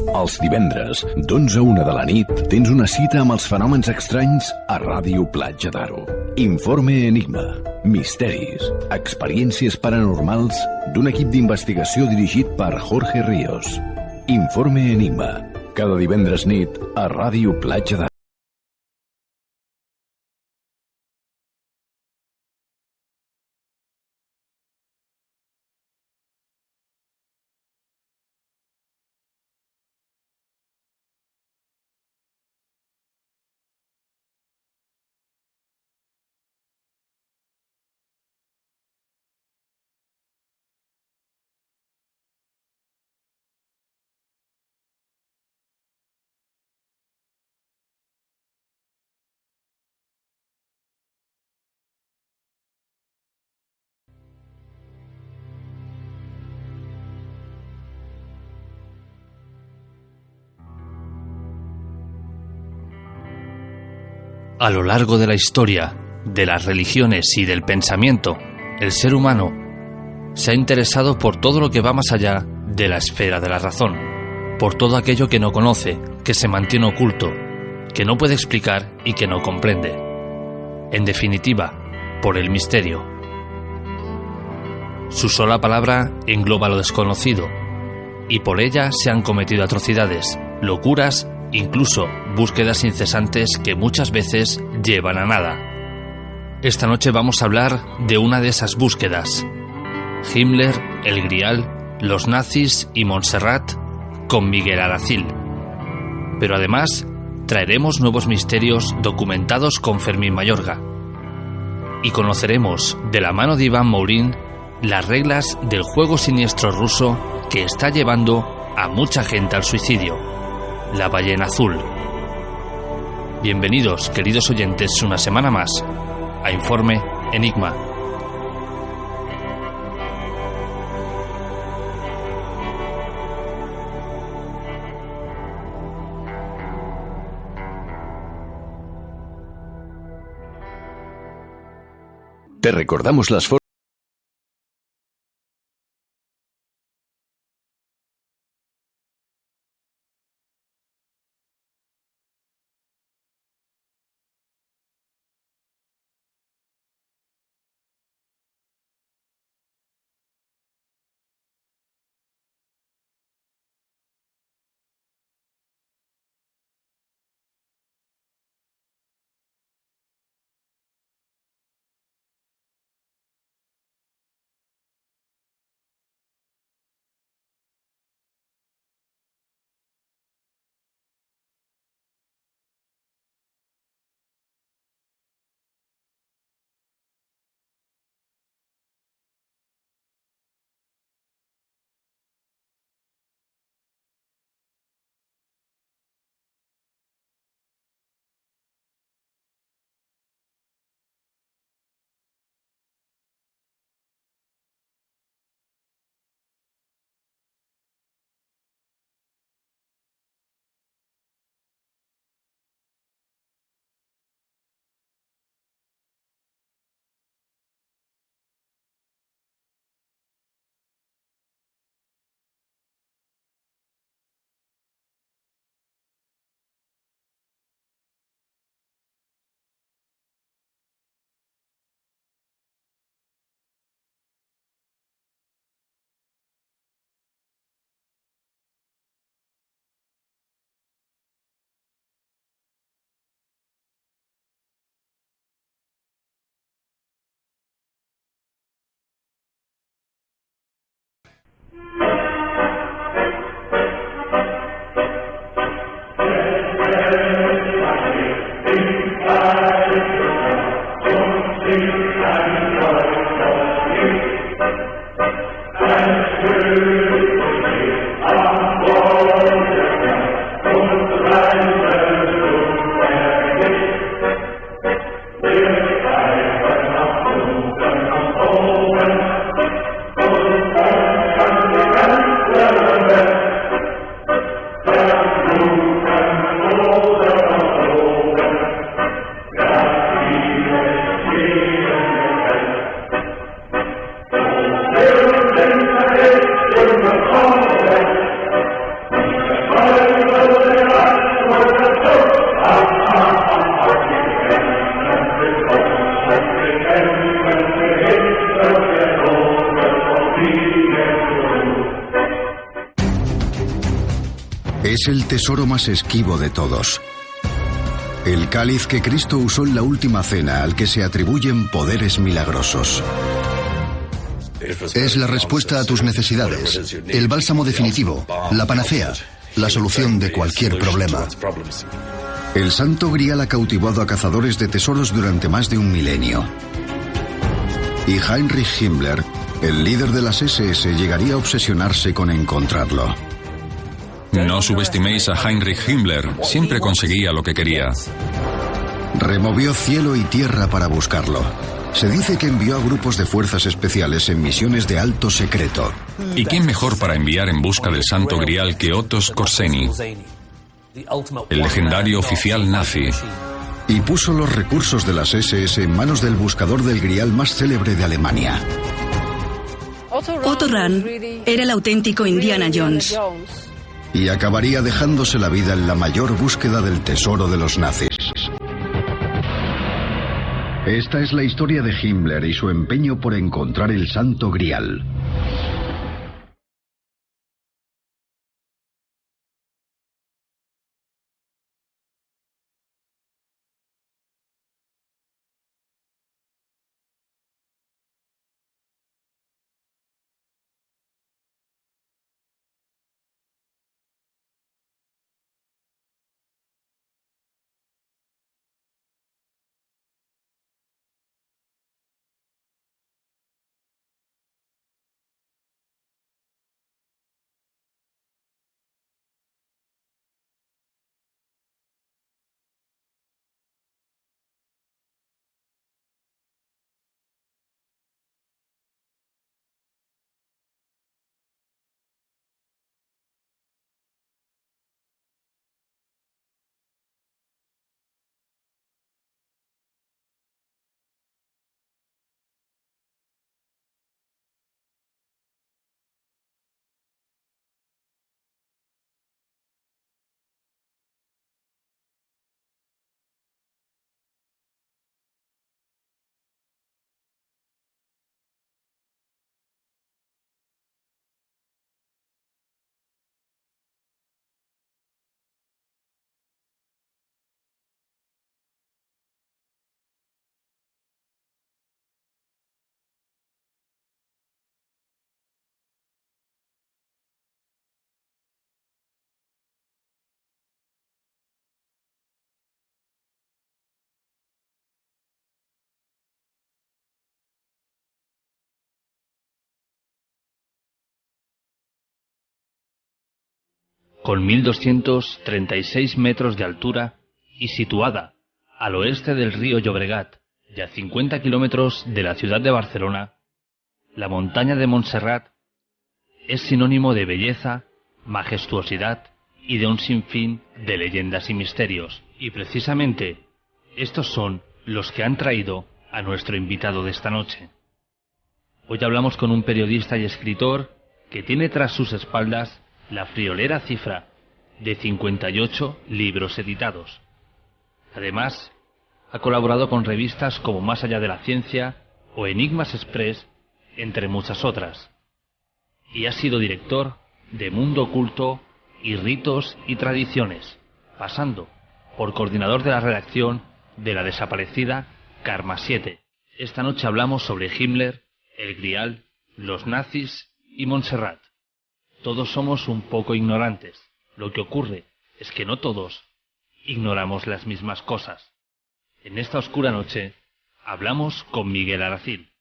Els divendres, d'11 a 1 de la nit, tens una cita amb els fenòmens estranys a Ràdio Platja d'Aro. Informe Enigma. Misteris. Experiències paranormals d'un equip d'investigació dirigit per Jorge Ríos. Informe Enigma. Cada divendres nit a Ràdio Platja d'Aro. A lo largo de la historia, de las religiones y del pensamiento, el ser humano se ha interesado por todo lo que va más allá de la esfera de la razón, por todo aquello que no conoce, que se mantiene oculto, que no puede explicar y que no comprende. En definitiva, por el misterio. Su sola palabra engloba lo desconocido, y por ella se han cometido atrocidades, locuras, incluso búsquedas incesantes que muchas veces llevan a nada. Esta noche vamos a hablar de una de esas búsquedas. Himmler, el Grial, los nazis y Montserrat con Miguel Aracil. Pero además traeremos nuevos misterios documentados con Fermín Mayorga. Y conoceremos de la mano de Iván Mourín las reglas del juego siniestro ruso que está llevando a mucha gente al suicidio. La ballena azul. Bienvenidos, queridos oyentes, una semana más a Informe Enigma. Te recordamos las formas Es el tesoro más esquivo de todos. El cáliz que Cristo usó en la última cena, al que se atribuyen poderes milagrosos. Es la respuesta a tus necesidades, el bálsamo definitivo, la panacea, la solución de cualquier problema. El Santo Grial ha cautivado a cazadores de tesoros durante más de un milenio. Y Heinrich Himmler, el líder de las SS, llegaría a obsesionarse con encontrarlo. No subestiméis a Heinrich Himmler, siempre conseguía lo que quería. Removió cielo y tierra para buscarlo. Se dice que envió a grupos de fuerzas especiales en misiones de alto secreto. ¿Y quién mejor para enviar en busca del Santo Grial que Otto Skorzeny, el legendario oficial nazi? Y puso los recursos de las SS en manos del buscador del Grial más célebre de Alemania. Otto Rahn era el auténtico Indiana Jones. Y acabaría dejándose la vida en la mayor búsqueda del tesoro de los nazis. Esta es la historia de Himmler y su empeño por encontrar el Santo Grial. Con 1.236 metros de altura y situada al oeste del río Llobregat y a 50 kilómetros de la ciudad de Barcelona, la montaña de Montserrat es sinónimo de belleza, majestuosidad y de un sinfín de leyendas y misterios. Y precisamente estos son los que han traído a nuestro invitado de esta noche. Hoy hablamos con un periodista y escritor que tiene tras sus espaldas la friolera cifra de 58 libros editados. Además, ha colaborado con revistas como Más allá de la ciencia o Enigmas Express, entre muchas otras. Y ha sido director de Mundo Oculto y Ritos y Tradiciones, pasando por coordinador de la redacción de la desaparecida Karma 7. Esta noche hablamos sobre Himmler, el Grial, los nazis y Montserrat. Todos somos un poco ignorantes. Lo que ocurre es que no todos ignoramos las mismas cosas. En esta oscura noche hablamos con Miguel Aracil.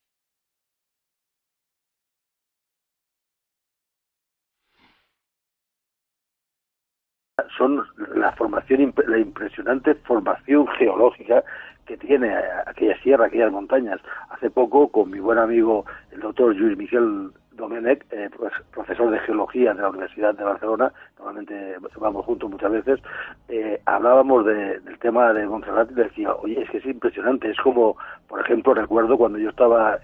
Son la impresionante formación geológica que tiene aquella sierra, aquellas montañas. Hace poco, con mi buen amigo, el doctor Lluís Miquel Domènech, profesor de geología de la Universidad de Barcelona, normalmente vamos juntos muchas veces, hablábamos del tema de Montserrat y decía, oye, es que es impresionante, es como, por ejemplo, recuerdo cuando yo estaba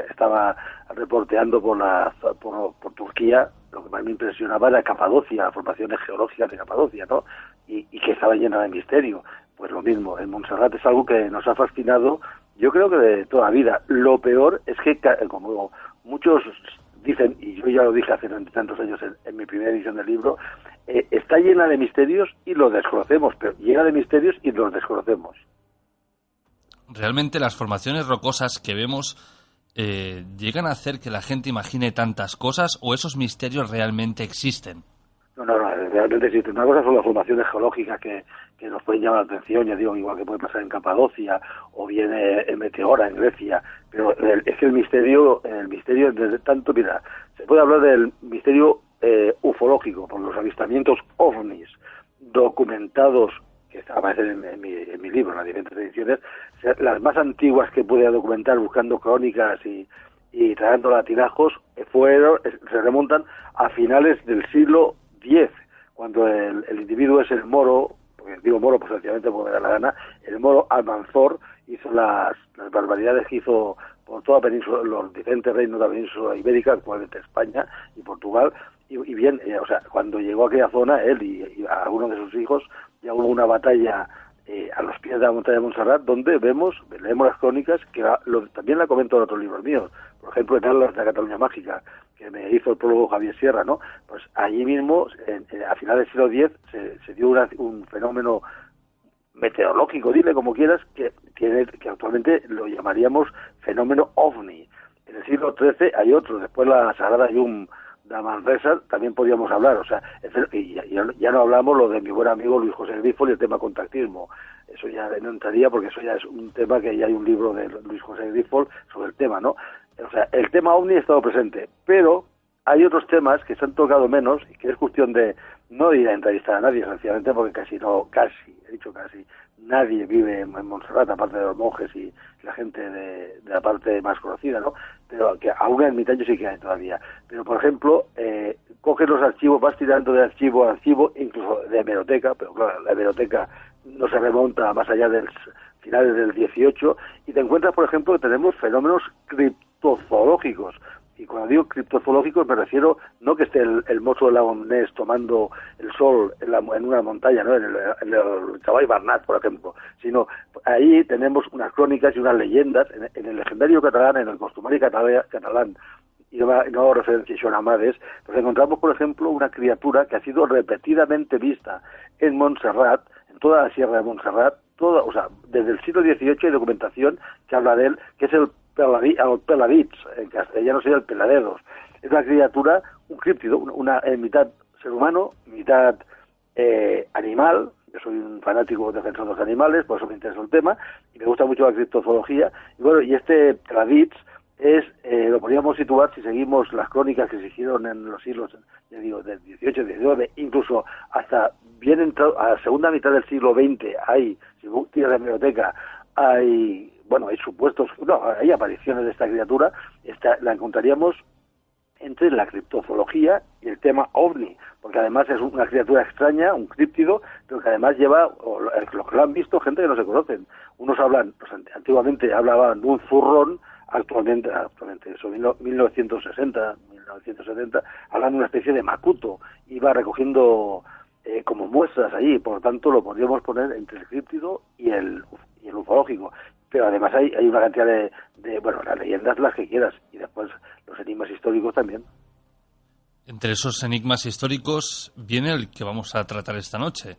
estaba reporteando por Turquía, lo que más me impresionaba era Capadocia, las formaciones geológicas de Capadocia, ¿no? Y que estaba llena de misterio. Pues lo mismo, en Montserrat es algo que nos ha fascinado, yo creo que de toda la vida. Lo peor es que, como muchos dicen, y yo ya lo dije hace tantos años en mi primera edición del libro, está llena de misterios y lo desconocemos, pero llena de misterios y los desconocemos. Realmente las formaciones rocosas que vemos llegan a hacer que la gente imagine tantas cosas, o esos misterios realmente existen. No, realmente existe. Una cosa son las formaciones geológicas que nos pueden llamar la atención, ya digo, igual que puede pasar en Capadocia o bien en Meteora, en Grecia, pero es que el misterio desde tanto, mira, se puede hablar del misterio ufológico, por los avistamientos ovnis documentados, que aparecen en mi libro, en las diferentes ediciones, las más antiguas que pude documentar buscando crónicas y trayendo latinajos, se remontan a finales del siglo X, cuando el individuo es el moro, porque digo moro pues sencillamente porque me da la gana, el moro Almanzor hizo las barbaridades que hizo por toda la península, los diferentes reinos de la península ibérica, actualmente España y Portugal, y bien, o sea, cuando llegó a aquella zona, él y a algunos de sus hijos, ya hubo una batalla a los pies de la montaña de Montserrat, donde leemos las crónicas, que también la comento en otros libros míos, por ejemplo, en Atlas de la Cataluña Mágica, que me hizo el prólogo Javier Sierra, ¿no? Pues allí mismo, a finales del siglo X, se dio un fenómeno meteorológico, dile como quieras, que actualmente lo llamaríamos fenómeno ovni. En el siglo XIII hay otro, después la Sagrada Llum de Manresa también podríamos hablar, o sea, y ya no hablamos lo de mi buen amigo Luis José Grifol y el tema contactismo. Eso ya no entraría porque eso ya es un tema que ya hay un libro de Luis José Grifol sobre el tema, ¿no? O sea, el tema ovni ha estado presente, pero hay otros temas que se han tocado menos y que es cuestión de no ir a entrevistar a nadie, sencillamente porque casi, nadie vive en Montserrat, aparte de los monjes y la gente de la parte más conocida, ¿no? Pero que aún en ermitaño sí que hay todavía. Pero, por ejemplo, coges los archivos, vas tirando de archivo a archivo, incluso de hemeroteca, pero claro, la hemeroteca no se remonta más allá del finales del 18, y te encuentras, por ejemplo, que tenemos fenómenos criptozoológicos. Y cuando digo criptozoológicos me refiero no que esté el mozo del lago Ness tomando el sol en una montaña, ¿no? en el Cavall Barnat, por ejemplo, sino ahí tenemos unas crónicas y unas leyendas en el legendario catalán, en el costumari catalán, y no hago referencia a Joan Amades, pues encontramos, por ejemplo, una criatura que ha sido repetidamente vista en Montserrat, en toda la sierra de Montserrat, o sea, desde el siglo XVIII hay documentación que habla de él, que es el peladits, en castellano sería el peladedos. Es una criatura, un críptido, una mitad ser humano, mitad animal. Yo soy un fanático defensor de los animales, por eso me interesa el tema, y me gusta mucho la criptozoología. Y bueno, y este peladits lo podríamos situar, si seguimos las crónicas que se hicieron en los siglos, ya digo, del XVIII, XIX, incluso hasta bien entrado, a la segunda mitad del siglo XX, hay, si tiras la biblioteca, hay supuestos, hay apariciones de esta criatura, la encontraríamos entre la criptozoología y el tema ovni, porque además es una criatura extraña, un críptido, pero que además lleva, los que lo han visto, gente que no se conocen. Unos antiguamente hablaban de un zurrón, actualmente eso, 1960, 1970, hablan de una especie de macuto, iba recogiendo como muestras allí, por lo tanto lo podríamos poner entre el críptido y el ufológico. Pero además hay una cantidad de las leyendas, las que quieras, y después los enigmas históricos también. Entre esos enigmas históricos viene el que vamos a tratar esta noche.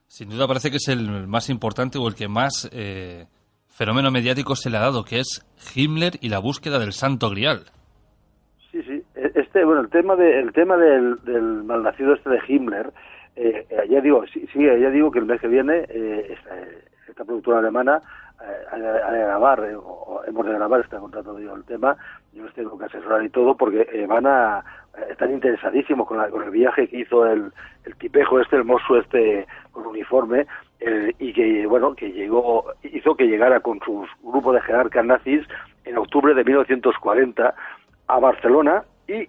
Sin duda parece que es el más importante o el que más fenómeno mediático se le ha dado, que es Himmler y la búsqueda del Santo Grial. Sí. El tema del malnacido de Himmler, ya digo que el mes que viene esta productora alemana hemos de grabar, está contratado yo el tema, yo les tengo que asesorar y todo, porque están interesadísimos con el viaje que hizo el tipejo el mozo con uniforme, y que hizo que llegara con su grupo de jerarcas nazis en octubre de 1940 a Barcelona, y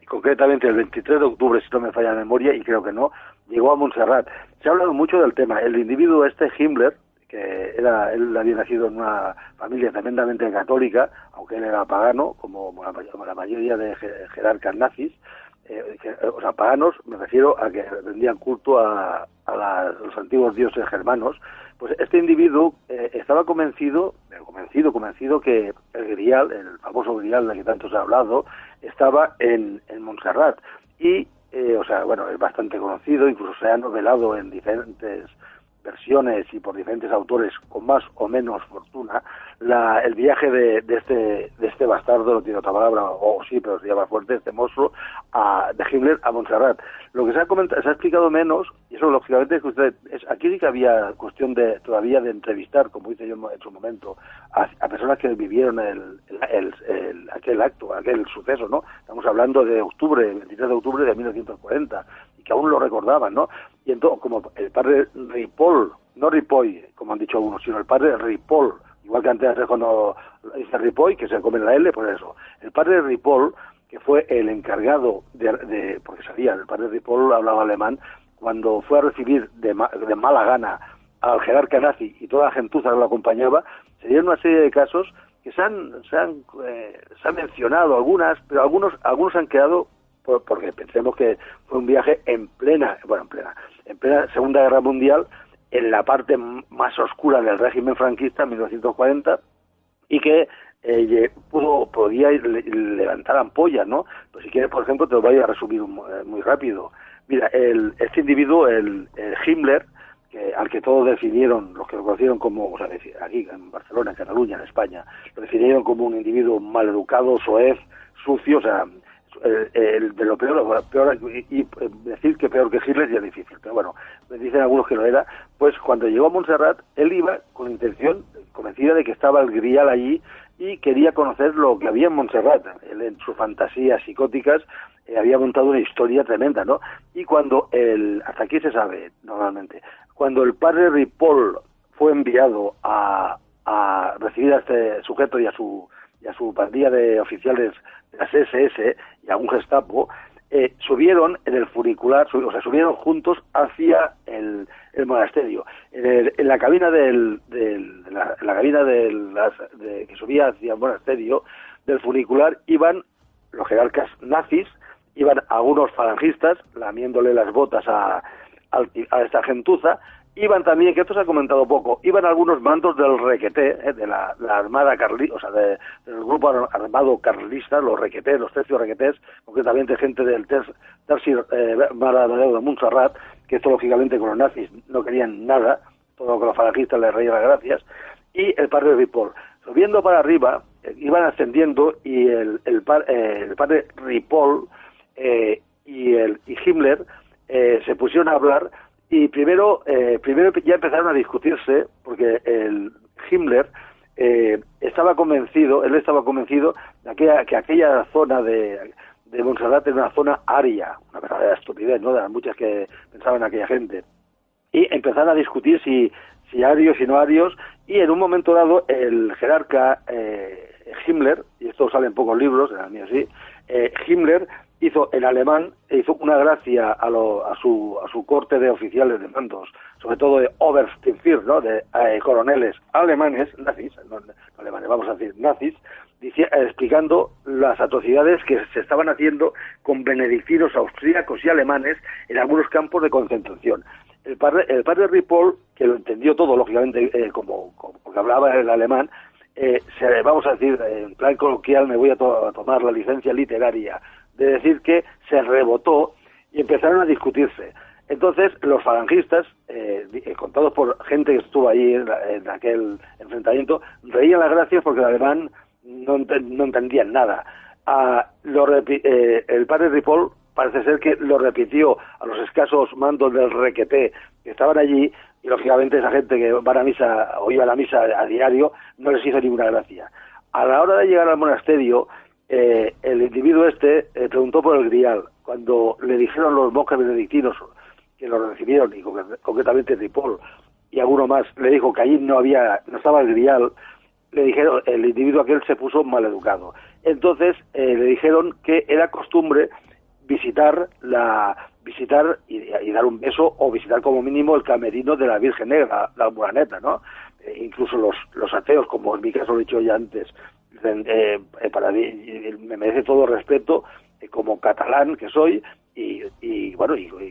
concretamente el 23 de octubre, si no me falla la memoria, y creo que no, llegó a Montserrat. Se ha hablado mucho del tema. El individuo Himmler, que él había nacido en una familia tremendamente católica, aunque él era pagano, como la mayoría de jerarcas nazis, paganos, me refiero a que rendían culto a los antiguos dioses germanos. Pues este individuo estaba convencido que el Grial, el famoso Grial del que tanto se ha hablado, estaba en Montserrat. Y, o sea, bueno, es bastante conocido, incluso se ha novelado en diferentes versiones y por diferentes autores con más o menos fortuna, el viaje de este bastardo, no tiene otra palabra, o sí, pero se llama fuerte, este monstruo, de Himmler a Montserrat. Lo que se ha explicado menos, y eso lógicamente aquí sí que había cuestión todavía de entrevistar, como hice yo en su momento, a personas que vivieron aquel acto, aquel suceso, ¿no? Estamos hablando de 23 de octubre de 1940, y que aún lo recordaban, ¿no? Y entonces, como el padre Ripoll, no Ripoll, como han dicho algunos, sino el padre Ripoll, igual que antes cuando dice Ripoll, que se come la L, pues eso. El padre Ripoll, que fue el encargado porque sabía, el padre Ripoll hablaba alemán, cuando fue a recibir de mala gana al jerarca nazi y toda la gentuza que lo acompañaba, se dieron una serie de casos que se han mencionado algunas, pero algunos han quedado porque pensemos que fue un viaje en plena Segunda Guerra Mundial, en la parte más oscura del régimen franquista, en 1940, y que podía levantar ampollas, ¿no? Pues si quieres, por ejemplo, te lo voy a resumir muy rápido. Mira, este individuo, el Himmler, al que todos definieron, los que lo conocieron como, o sea, aquí en Barcelona, en Cataluña, en España, lo definieron como un individuo maleducado, soez, sucio, o sea, de lo peor, y decir que peor que Hitler ya es difícil, pero bueno, me dicen algunos que lo era. Pues cuando llegó a Montserrat, él iba con intención, convencida de que estaba el Grial allí y quería conocer lo que había en Montserrat. Él, en sus fantasías psicóticas, había montado una historia tremenda, ¿no? Y cuando hasta aquí se sabe normalmente, cuando el padre Ripoll fue enviado a recibir a este sujeto y a su pandilla de oficiales de las SS y a un Gestapo, subieron en el funicular, subieron juntos hacia el monasterio. En la cabina que subía hacia el monasterio del funicular iban los jerarcas nazis, iban algunos falangistas lamiéndole las botas a esta gentuza. Iban también, que esto se ha comentado poco, iban algunos mandos del Requeté, de la armada carlista, o sea, del grupo armado carlista, los Requetés, los tercios Requetés, concretamente gente del Terci Maradeu de Montserrat, que esto lógicamente con los nazis no querían nada, todo lo que los falangistas les reían las gracias, y el padre Ripoll. Subiendo para arriba, iban ascendiendo, y el padre Ripoll y Himmler se pusieron a hablar. Y primero ya empezaron a discutirse, porque el Himmler estaba convencido de que aquella zona de Montserrat era una zona aria, una verdadera estupidez, ¿no? De las muchas que pensaban aquella gente. Y empezaron a discutir si arios, si no arios, y en un momento dado el jerarca Himmler, y esto sale en pocos libros, en el mío sí, Himmler hizo en alemán, hizo una gracia a su corte de oficiales de mandos, sobre todo de Obersturmführer, ¿no? De coroneles alemanes, nazis, no alemanes, vamos a decir nazis, explicando las atrocidades que se estaban haciendo con benedictinos austríacos y alemanes en algunos campos de concentración. El padre Ripoll, que lo entendió todo, lógicamente, porque hablaba el alemán, vamos a decir, en plan coloquial, me voy a tomar la licencia literaria de decir que se rebotó y empezaron a discutirse. Entonces los falangistas, contados por gente que estuvo ahí en aquel enfrentamiento, reían las gracias porque el alemán no entendían nada. El padre Ripoll parece ser que lo repitió a los escasos mandos del Requeté que estaban allí, y lógicamente esa gente que van a misa o iba a la misa a diario no les hizo ninguna gracia. A la hora de llegar al monasterio, el individuo preguntó por el Grial. Cuando le dijeron los monjes benedictinos que lo recibieron, y concretamente Ripoll y alguno más, le dijo que allí no estaba el Grial, le dijeron, el individuo aquel se puso maleducado. Entonces le dijeron que era costumbre visitar y dar un beso, o visitar como mínimo el camerino de la Virgen Negra, la Almuraneta, ¿no? Incluso los ateos, como en mi caso lo he dicho ya antes, para mí me merece todo respeto, como catalán que soy, y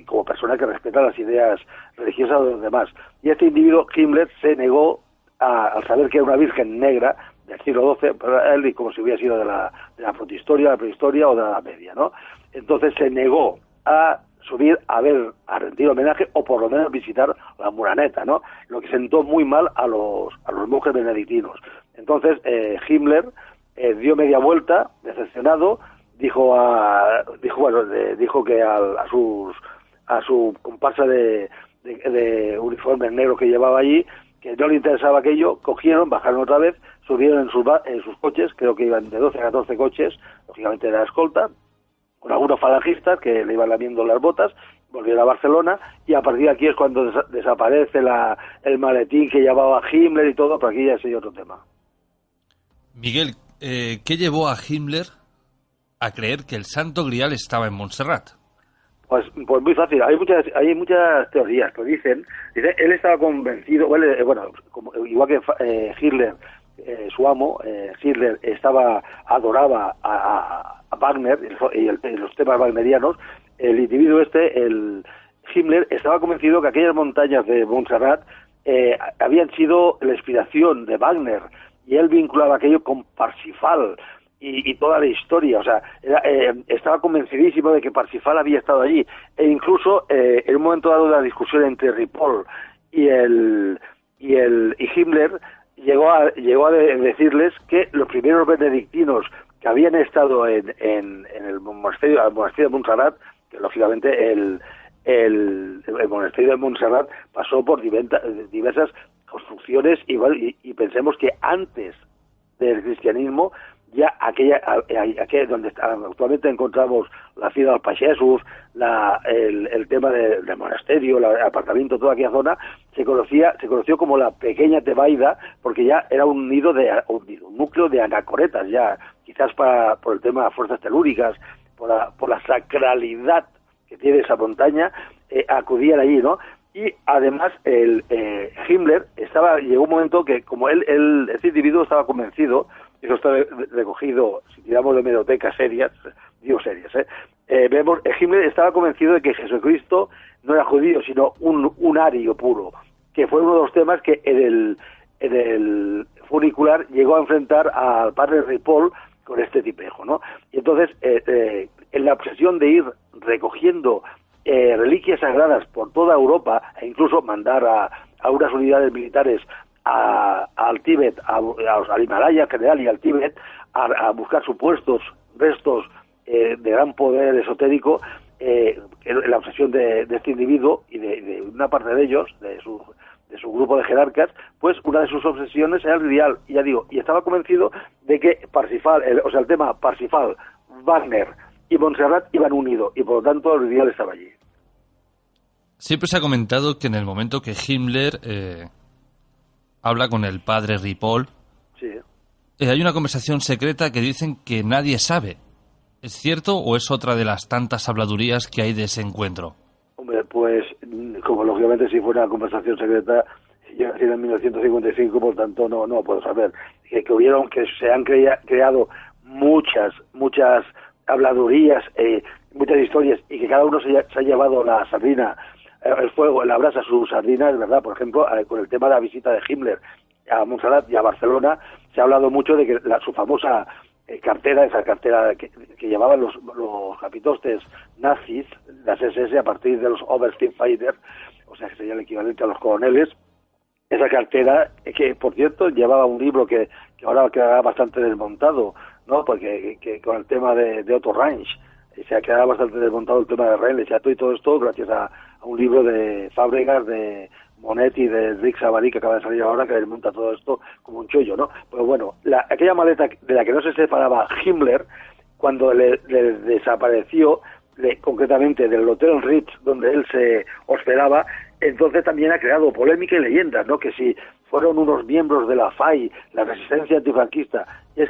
como persona que respeta las ideas religiosas de los demás. Y este individuo, Himmler, se negó al saber que era una Virgen Negra, del siglo XII, para él como si hubiera sido de la protohistoria, la prehistoria o de la Edad Media, ¿no? Entonces se negó a subir a rendir homenaje o por lo menos visitar la Muraneta, ¿no? Lo que sentó muy mal a los monjes benedictinos. Entonces Himmler dio media vuelta, decepcionado, dijo que a su comparsa de uniformes negros que llevaba allí, que no le interesaba aquello, cogieron, bajaron otra vez, subieron en sus coches, creo que iban de 12 a 14 coches, lógicamente era escolta, con algunos falangistas que le iban lamiendo las botas, volvieron a Barcelona, y a partir de aquí es cuando desaparece el maletín que llevaba Himmler y todo, pero aquí ya sería otro tema. Miguel, ¿qué llevó a Himmler a creer que el Santo Grial estaba en Montserrat? Pues muy fácil, hay muchas teorías que dicen, él estaba convencido, igual que Hitler, su amo, Hitler adoraba a Wagner y los temas wagnerianos, el individuo Himmler estaba convencido que aquellas montañas de Montserrat habían sido la inspiración de Wagner, y él vinculaba aquello con Parsifal y toda la historia, o sea, estaba convencidísimo de que Parsifal había estado allí, e incluso en un momento dado de la discusión entre Ripoll y Himmler llegó a decirles que los primeros benedictinos que habían estado en el monasterio de Montserrat, que lógicamente el monasterio de Montserrat pasó por diversas construcciones, y pensemos que antes del cristianismo ya aquella donde actualmente encontramos la ciudad de Alpaxesus, el tema del monasterio, el aparcamiento, toda aquella zona, se conoció como la pequeña Tebaida, porque ya era un núcleo de anacoretas, ya quizás por el tema de fuerzas telúricas, por la sacralidad que tiene esa montaña, acudían allí, ¿no? Y además Himmler llegó un momento que como este individuo estaba convencido, y eso está recogido, si tiramos de hemerotecas serias, vemos, Himmler estaba convencido de que Jesucristo no era judío, sino un ario puro, que fue uno de los temas que en el funicular llegó a enfrentar al padre Ripoll con este tipejo, ¿no? Y entonces, en la obsesión de ir recogiendo reliquias sagradas por toda Europa, e incluso mandar a unas unidades militares al Tíbet, al Himalaya en general y al Tíbet, a buscar supuestos restos de gran poder esotérico, la obsesión de este individuo y de una parte de ellos, de su grupo de jerarcas, pues una de sus obsesiones era el Grial, y ya digo, y estaba convencido de que Parsifal, el tema Parsifal, Wagner y Montserrat iban unidos, y por lo tanto el Grial estaba allí. Siempre se ha comentado que en el momento que Himmler habla con el padre Ripoll, sí, hay una conversación secreta que dicen que nadie sabe. ¿Es cierto o es otra de las tantas habladurías que hay de ese encuentro? Hombre, pues como lógicamente si fuera una conversación secreta, yo nací en 1955, por tanto no puedo saber. Que se han creado muchas habladurías, muchas historias, y que cada uno se ha llevado la sardina, el fuego, la brasa, su sardina, es verdad. Por ejemplo, con el tema de la visita de Himmler a Montserrat y a Barcelona, se ha hablado mucho de que su famosa cartera, esa cartera que llevaban los capitostes nazis, las SS, a partir de los Obersturmfeinde, o sea que sería el equivalente a los coroneles, esa cartera, que por cierto llevaba un libro que ahora quedará bastante desmontado, ¿no? Porque que con el tema de Otto Ranch se ha quedado bastante desmontado el tema de Rennes y todo esto gracias a un libro de Fábregas, de Monet y de Rick Savary, que acaba de salir ahora, que desmonta todo esto como un chollo, ¿no? Pues bueno, aquella maleta de la que no se separaba Himmler, cuando le desapareció, concretamente del Hotel Ritz, donde él se hospedaba, entonces también ha creado polémica y leyendas, ¿no? Que si fueron unos miembros de la FAI, la resistencia antifranquista, y es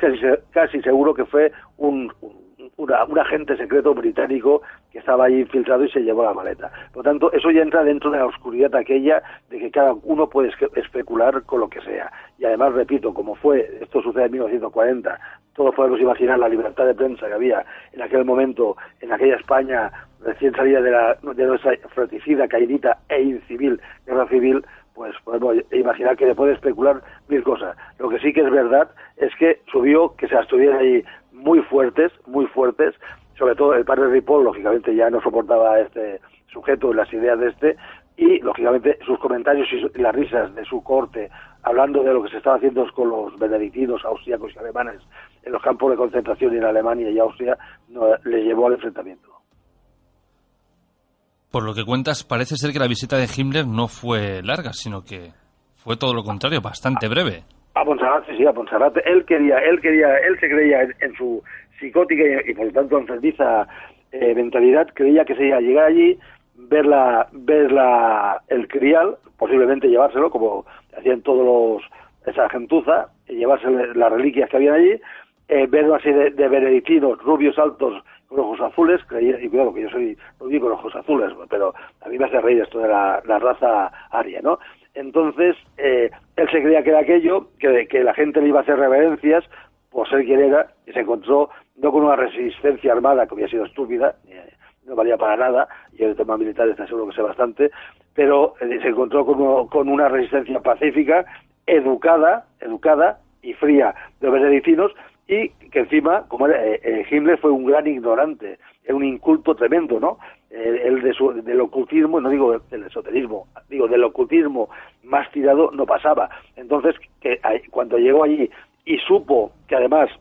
casi seguro que fue un un agente secreto británico que estaba ahí infiltrado y se llevó la maleta. Por lo tanto, eso ya entra dentro de la oscuridad aquella de que cada uno puede especular con lo que sea. Y además, repito, como esto sucede en 1940, todos podemos imaginar la libertad de prensa que había en aquel momento, en aquella España recién salida de nuestra fratricida, caidita e incivil guerra civil, pues podemos imaginar que le puede especular mil cosas. Lo que sí que es verdad es que subió, que se estuvieran ahí muy fuertes, sobre todo el padre Ripoll, lógicamente ya no soportaba a este sujeto y las ideas de y lógicamente sus comentarios y las risas de su corte, hablando de lo que se estaba haciendo con los benedictinos, austríacos y alemanes en los campos de concentración en Alemania y Austria, le llevó al enfrentamiento. Por lo que cuentas, parece ser que la visita de Himmler no fue larga, sino que fue todo lo contrario, bastante breve. A Montserrat, sí, a Montserrat. Él se creía en su psicótica y por lo tanto enfermiza mentalidad, creía que se iba a llegar allí, ver el crial, posiblemente llevárselo, como hacían esa gentuza, y llevarse las reliquias que habían allí, ver una serie de benedictinos rubios altos con ojos azules, y cuidado que yo soy rubio con ojos azules, pero a mí me hace reír esto de la raza aria, ¿no? Entonces, él se creía que era aquello, que la gente le iba a hacer reverencias por ser quien era, y se encontró no con una resistencia armada que había sido estúpida, no valía para nada, y el tema militar está seguro que sé bastante, pero se encontró con una resistencia pacífica, educada y fría de los benedictinos, y que encima, como Himmler fue un gran ignorante, era un inculto tremendo, ¿no? El del ocultismo, no digo del esoterismo, digo del ocultismo más tirado no pasaba. Entonces, cuando llegó allí y supo que además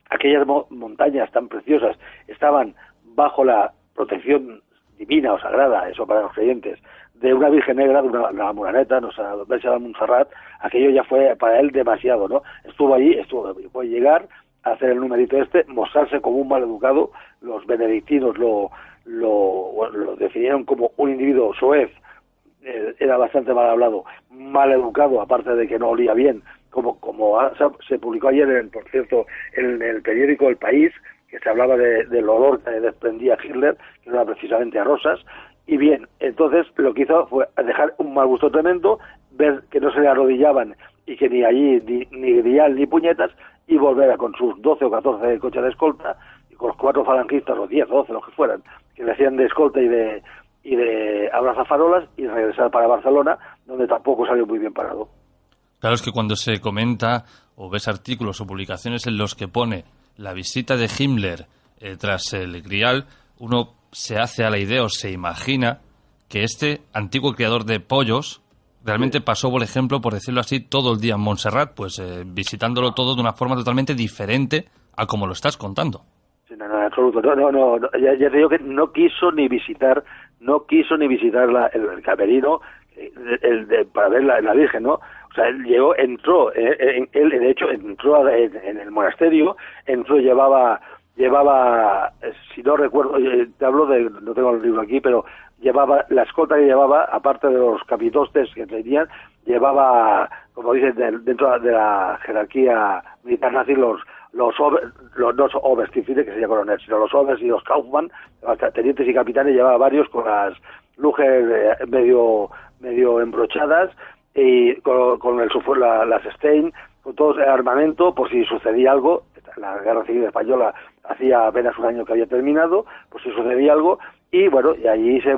aquellas montañas tan preciosas estaban bajo la protección divina o sagrada, eso para los creyentes, de una Virgen Negra, de una Moraneta, de Montserrat, aquello ya fue para él demasiado, ¿no? Estuvo allí, puede llegar a hacer el numerito mostrarse como un maleducado. Los benedictinos lo definieron como un individuo soez, era bastante mal hablado, mal educado, aparte de que no olía bien, como se publicó ayer, por cierto, en el periódico El País, que se hablaba del olor que desprendía Hitler, que no era precisamente a rosas. Y bien, entonces lo que hizo fue dejar un mal gusto tremendo, ver que no se le arrodillaban y que ni allí ni grial ni puñetas, y volver con sus 12 o 14 coches de escolta, y con los 4 falangistas, o 10 o 12, los que fueran, que le hacían de escolta y de abrazafarolas, y regresar para Barcelona, donde tampoco salió muy bien parado. Claro, es que cuando se comenta o ves artículos o publicaciones en los que pone la visita de Himmler tras el Grial, uno se hace a la idea o se imagina que este antiguo criador de pollos realmente pasó, por ejemplo, por decirlo así, todo el día en Montserrat, pues visitándolo todo de una forma totalmente diferente a como lo estás contando. Sí, no, en absoluto. No, ya te digo que no quiso ni visitar el camerino para ver la Virgen, ¿no? O sea, él llegó, entró en el monasterio, llevaba, si no recuerdo, te hablo no tengo el libro aquí, pero llevaba, la escolta que llevaba, aparte de los capitostes que tenían, llevaba, como dicen, dentro de la jerarquía militar nazi, los no Oberstifine, que sería coronel, sino los Obers y los Kaufmann, tenientes y capitanes, llevaba varios con las luces medio embrochadas, y con las Stein, con todo el armamento, por si sucedía algo. La Guerra Civil Española hacía apenas un año que había terminado, por si sucedía algo, y bueno, y allí se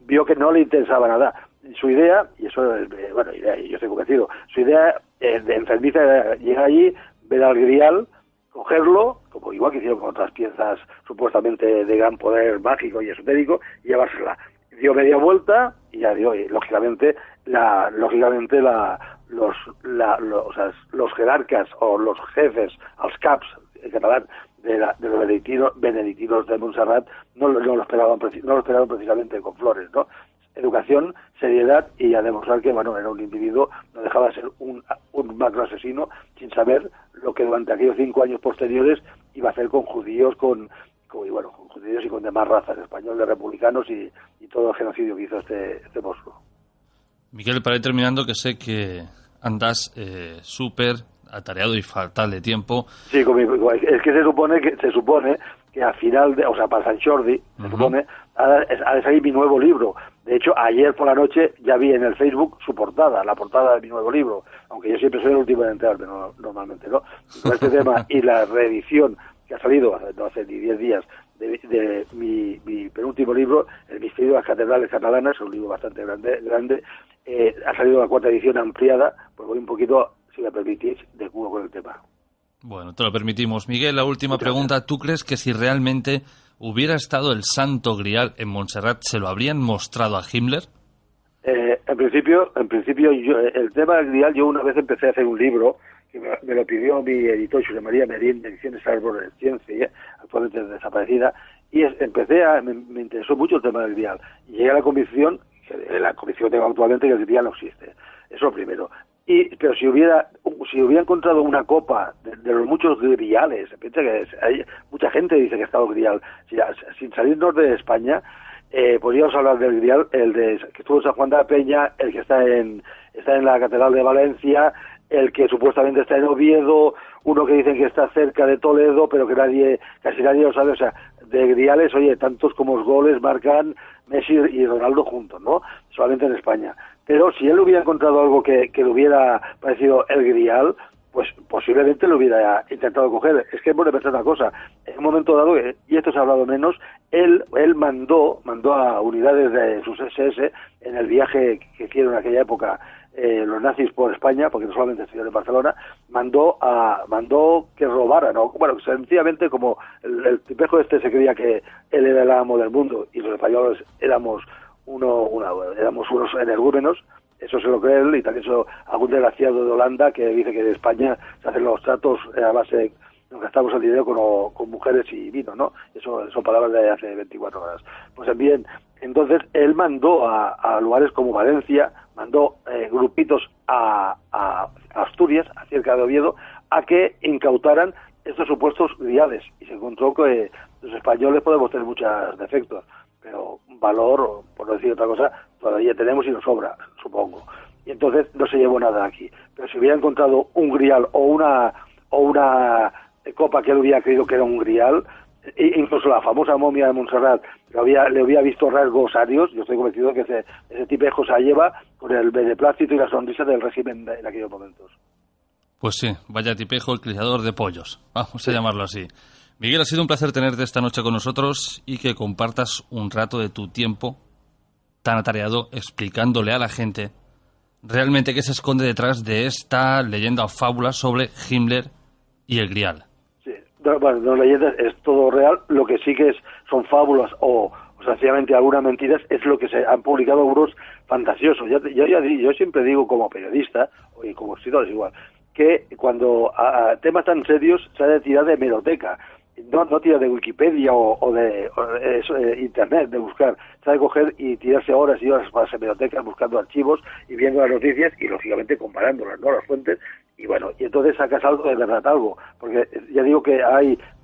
vio que no le interesaba nada. Su idea, y eso, yo estoy convencido, su idea de enfermiza era llegar allí, ver al Grial, cogerlo, como igual que hicieron con otras piezas supuestamente de gran poder mágico y esotérico, y llevársela. Dio media vuelta y ya dio, y lógicamente los jerarcas o los jefes, los caps en catalán, de los benedictinos de Montserrat no lo esperaban precisamente con flores, ¿no? Educación, seriedad, y a demostrar que era un individuo, no dejaba de ser un macro asesino, sin saber lo que durante aquellos 5 años posteriores iba a hacer con judíos, con judíos y con demás razas, españoles, republicanos y todo el genocidio que hizo este monstruo. Miquel, para ir terminando, que sé que andas súper atareado y fatal de tiempo. Sí, es que se supone que al final, o sea, para San Jordi, se supone, ha de salir mi nuevo libro. De hecho, ayer por la noche ya vi en el Facebook su portada, la portada de mi nuevo libro, aunque yo siempre soy el último en enterarme, normalmente, ¿no? Con este tema y la reedición que ha salido no hace ni 10 días de mi penúltimo libro, El misterio de las catedrales catalanas, un libro bastante grande, ha salido la 4ª edición ampliada, pues voy un poquito, si me permitís, de cubo con el tema. Bueno, te lo permitimos. Miguel, la última pregunta. ¿Tú crees que si realmente hubiera estado el Santo Grial en Montserrat, se lo habrían mostrado a Himmler? En principio el tema del Grial, yo una vez empecé a hacer un libro, que me lo pidió mi editor, José María Merín, de Ediciones Árbol de Ciencia, actualmente desaparecida, y me interesó mucho el tema del Grial. Y llegué a la convicción que tengo actualmente, que el Grial no existe. Eso es lo primero. Pero si hubiera encontrado una copa de los muchos griales, piensa que hay mucha gente dice que ha estado grial, sin salirnos de España, podríamos hablar del grial, el que estuvo en San Juan de la Peña, el que está en la Catedral de Valencia, el que supuestamente está en Oviedo, uno que dicen que está cerca de Toledo, pero que casi nadie lo sabe. O sea, de griales, oye, tantos como goles marcan Messi y Ronaldo juntos, ¿no? Solamente en España. Pero si él hubiera encontrado algo que le hubiera parecido el grial, pues posiblemente lo hubiera intentado coger. Es que hemos de pensar una cosa. En un momento dado, y esto se ha hablado menos, él mandó a unidades de sus SS en el viaje que hicieron en aquella época los nazis por España, porque no solamente estuvieron en Barcelona, mandó que robaran, ¿no? Bueno, sencillamente como el tipejo este se creía que él era el amo del mundo y los españoles éramos unos energúmenos. Eso se lo cree él, y también algún desgraciado de Holanda que dice que en España se hacen los tratos a base de nos gastamos el dinero con mujeres y vino, ¿no? Eso son palabras de hace 24 horas. Pues bien, entonces él mandó a lugares como Valencia, mandó grupitos a Asturias, cerca de Oviedo, a que incautaran estos supuestos griales, y se encontró que los españoles podemos tener muchos defectos, pero valor, por no decir otra cosa, todavía tenemos y nos sobra, supongo. Y entonces no se llevó nada aquí. Pero si hubiera encontrado un grial o una copa que él hubiera creído que era un grial, incluso la famosa momia de Montserrat le hubiera visto rasgos arios, yo estoy convencido que ese tipejo se la lleva con el beneplácito y la sonrisa del régimen en aquellos momentos. Pues sí, vaya tipejo, el criador de pollos, vamos a llamarlo así. Miguel, ha sido un placer tenerte esta noche con nosotros y que compartas un rato de tu tiempo tan atareado explicándole a la gente realmente qué se esconde detrás de esta leyenda o fábula sobre Himmler y el Grial. Sí, bueno, no leyendas, es todo real. Lo que sí que son fábulas o sencillamente algunas mentiras es lo que se han publicado algunos fantasiosos. Yo siempre digo, como periodista y como escritor es igual, que cuando a temas tan serios se ha de tirar de hemeroteca. No tira de Wikipedia o de Internet, de buscar. Se ha de coger y tirarse horas y horas para las hemerotecas buscando archivos y viendo las noticias y, lógicamente, comparándolas, ¿no? Las fuentes. Y bueno, y entonces sacas algo de verdad, algo. Porque ya digo que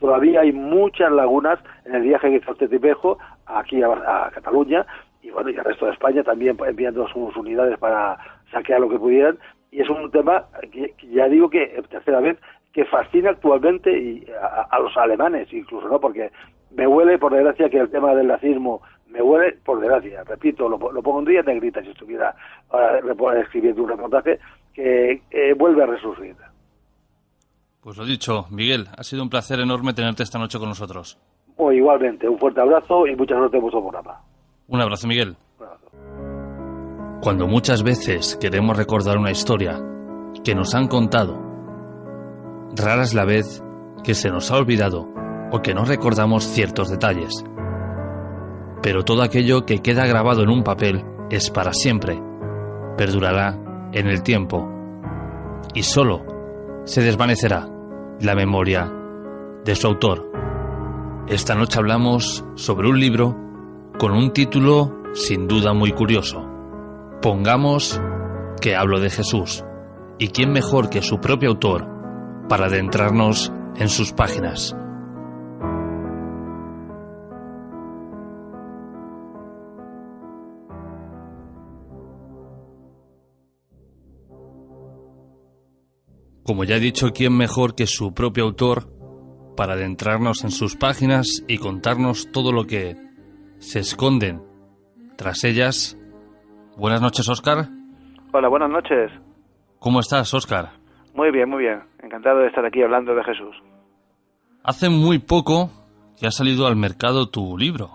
todavía hay muchas lagunas en el viaje que hizo este tipejo aquí a Cataluña y bueno, y al resto de España también enviando sus unidades para saquear lo que pudieran. Y es un tema que ya digo que, tercera vez, que fascina actualmente y a los alemanes incluso, ¿no? Porque me huele, por desgracia, que el tema del nazismo, me huele, por desgracia, repito, lo pondría en negrita si estuviera escribiendo un reportaje, que vuelve a resurgir. Pues lo dicho, Miguel, ha sido un placer enorme tenerte esta noche con nosotros. Pues igualmente, un fuerte abrazo y mucha suerte en vuestro programa. Un abrazo, Miguel. Un abrazo. Cuando muchas veces queremos recordar una historia que nos han contado, rara es la vez que se nos ha olvidado o que no recordamos ciertos detalles. Pero todo aquello que queda grabado en un papel es para siempre, perdurará en el tiempo y solo se desvanecerá la memoria de su autor. Esta noche hablamos sobre un libro con un título sin duda muy curioso. Pongamos que hablo de Jesús, y quién mejor que su propio autor para adentrarnos en sus páginas. como ya he dicho, ¿quién mejor que su propio autor para adentrarnos en sus páginas y contarnos todo lo que se esconden tras ellas? Buenas noches, Óscar. Hola, buenas noches. ¿Cómo estás, Óscar? Muy bien, muy bien. Encantado de estar aquí hablando de Jesús. Hace muy poco que ha salido al mercado tu libro.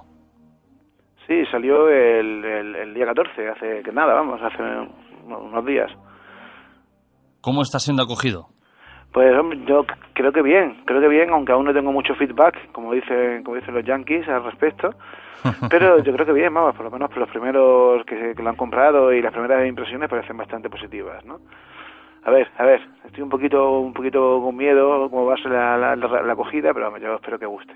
Sí, salió el día 14, hace unos días. ¿Cómo está siendo acogido? Pues hombre, yo creo que bien, aunque aún no tengo mucho feedback, como dicen los yankees al respecto, pero yo creo que bien, vamos, por lo menos por los primeros que lo han comprado y las primeras impresiones parecen bastante positivas, ¿no? A ver, estoy un poquito con miedo cómo va a ser la acogida, pero vamos, yo espero que guste.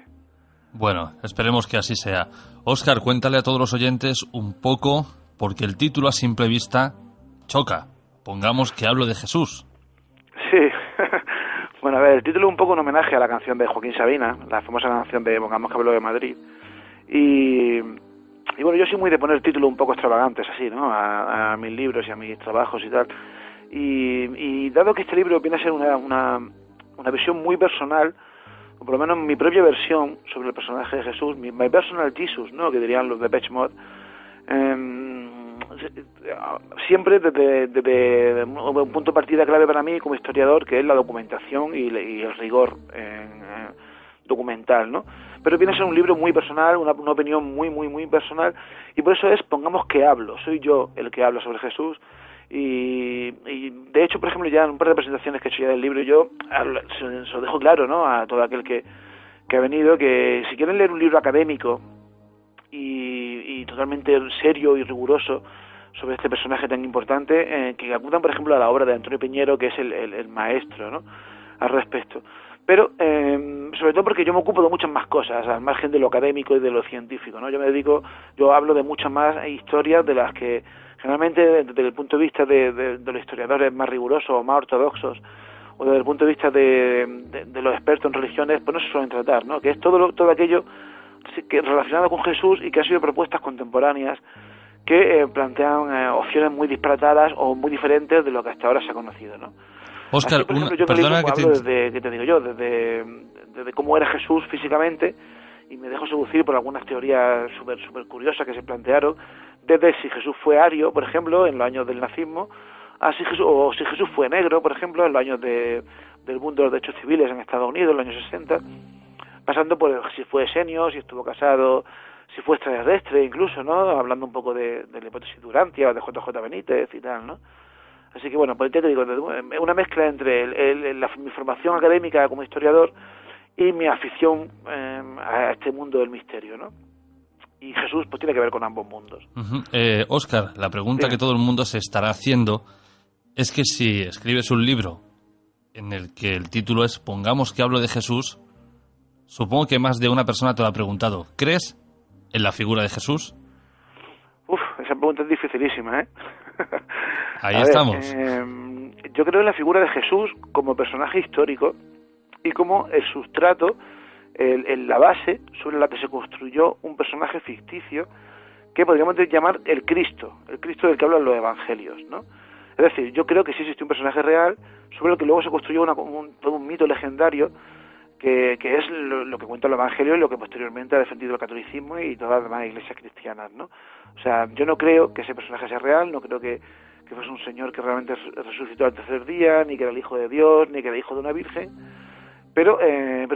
Bueno, esperemos que así sea. Óscar, cuéntale a todos los oyentes un poco, porque el título a simple vista choca. Pongamos que hablo de Jesús. Sí. Bueno, a ver, el título es un poco un homenaje a la canción de Joaquín Sabina, la famosa canción de Pongamos que hablo de Madrid. Y bueno, yo soy muy de poner títulos un poco extravagantes así, ¿no? A mis libros y a mis trabajos y tal. Y dado que este libro viene a ser una visión muy personal, o por lo menos mi propia versión sobre el personaje de Jesús, my personal Jesus, ¿no?, que dirían los de Depeche Mode, siempre desde un punto de partida clave para mí como historiador, que es la documentación y el rigor documental, ¿no? Pero viene a ser un libro muy personal, una opinión muy personal, y por eso pongamos que hablo, soy yo el que habla sobre Jesús. Y de hecho, por ejemplo, ya en un par de presentaciones que he hecho ya del libro, yo se lo dejo claro, ¿no?, a todo aquel que ha venido, que si quieren leer un libro académico y totalmente serio y riguroso sobre este personaje tan importante, que acudan, por ejemplo, a la obra de Antonio Piñero, que es el maestro, ¿no?, al respecto. Pero, sobre todo porque yo me ocupo de muchas más cosas, al margen de lo académico y de lo científico, ¿no? Yo hablo de muchas más historias de las que generalmente, desde el punto de vista de los historiadores más rigurosos o más ortodoxos, o desde el punto de vista de los expertos en religiones, pues no se suelen tratar, ¿no? Que es todo aquello que relacionado con Jesús y que han sido propuestas contemporáneas que plantean opciones muy disparatadas o muy diferentes de lo que hasta ahora se ha conocido, ¿no? Óscar, perdona que desde cómo era Jesús físicamente, y me dejo seducir por algunas teorías súper curiosas que se plantearon, desde si Jesús fue ario, por ejemplo, en los años del nazismo, si Jesús fue negro, por ejemplo, en los años del boom de los derechos civiles en Estados Unidos, en los años 60, pasando por si fue esenio, si estuvo casado, si fue extraterrestre incluso, ¿no?, hablando un poco de la hipótesis Durantia o de JJ Benítez y tal, ¿no? Así que bueno, pues ya te digo, una mezcla entre mi formación académica como historiador y mi afición a este mundo del misterio, ¿no? Y Jesús pues tiene que ver con ambos mundos. Óscar, la pregunta que todo el mundo se estará haciendo es que si escribes un libro en el que el título es Pongamos que hablo de Jesús, supongo que más de una persona te lo ha preguntado. ¿Crees en la figura de Jesús? Esa pregunta es dificilísima, ¿eh? Ahí estamos. Yo creo en la figura de Jesús como personaje histórico y como el sustrato, en la base sobre la que se construyó un personaje ficticio que podríamos llamar el Cristo del que hablan los evangelios, ¿no? Es decir, yo creo que sí existe un personaje real sobre el que luego se construyó todo un mito legendario que es lo que cuenta el Evangelio y lo que posteriormente ha defendido el catolicismo y todas las demás iglesias cristianas, ¿no? O sea, yo no creo que ese personaje sea real, no creo que fuese un señor que realmente resucitó al tercer día, ni que era el hijo de Dios, ni que era hijo de una virgen, pero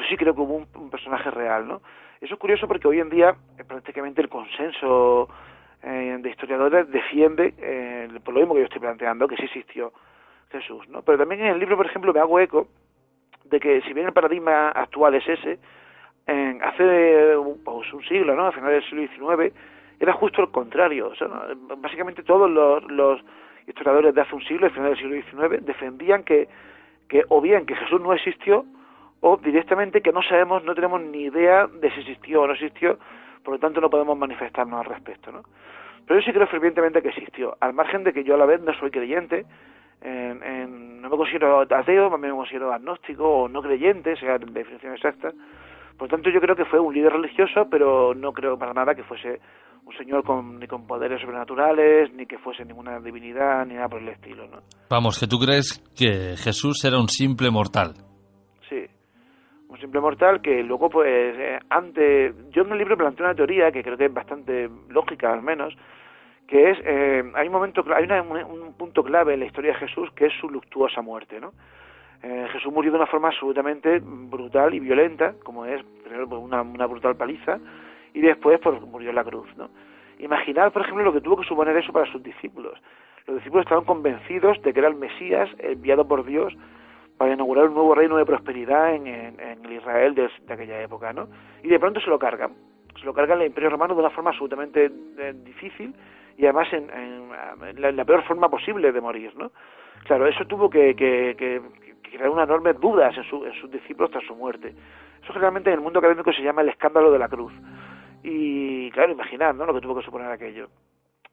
sí creo que hubo un personaje real, ¿no? Eso es curioso porque hoy en día prácticamente el consenso de historiadores defiende, por lo mismo que yo estoy planteando, que sí existió Jesús, ¿no? Pero también en el libro, por ejemplo, me hago eco de que si bien el paradigma actual es ese, hace un siglo, ¿no?, a finales del siglo XIX, era justo el contrario. O sea, ¿no?, básicamente todos los historiadores de hace un siglo, a finales del siglo XIX, defendían que o bien que Jesús no existió, o directamente que no tenemos ni idea de si existió o no existió, por lo tanto no podemos manifestarnos al respecto, ¿no? Pero yo sí creo fervientemente que existió, al margen de que yo a la vez no soy creyente, no me considero ateo, más bien me considero agnóstico o no creyente, sea la definición exacta. Por lo tanto, yo creo que fue un líder religioso, pero no creo para nada que fuese un señor ni con poderes sobrenaturales, ni que fuese ninguna divinidad, ni nada por el estilo, ¿no? Vamos, que tú crees que Jesús era un simple mortal. Sí, un simple mortal que luego, pues, yo en el libro planteo una teoría que creo que es bastante lógica, al menos, que es, hay un punto clave en la historia de Jesús, que es su luctuosa muerte, ¿no? Jesús murió de una forma absolutamente brutal y violenta, como es, primero, por una brutal paliza, y después, pues, murió en la cruz, ¿no? Imaginad, por ejemplo, lo que tuvo que suponer eso para sus discípulos. Los discípulos estaban convencidos de que era el Mesías enviado por Dios para inaugurar un nuevo reino de prosperidad en el Israel de aquella época, ¿no? Y de pronto se lo cargan el Imperio Romano de una forma absolutamente difícil y además en la peor forma posible de morir, ¿no? Claro, eso tuvo que crear unas enormes dudas en sus discípulos tras su muerte. Eso generalmente en el mundo académico se llama el escándalo de la cruz. Y claro, imaginad, ¿no?, lo que tuvo que suponer aquello.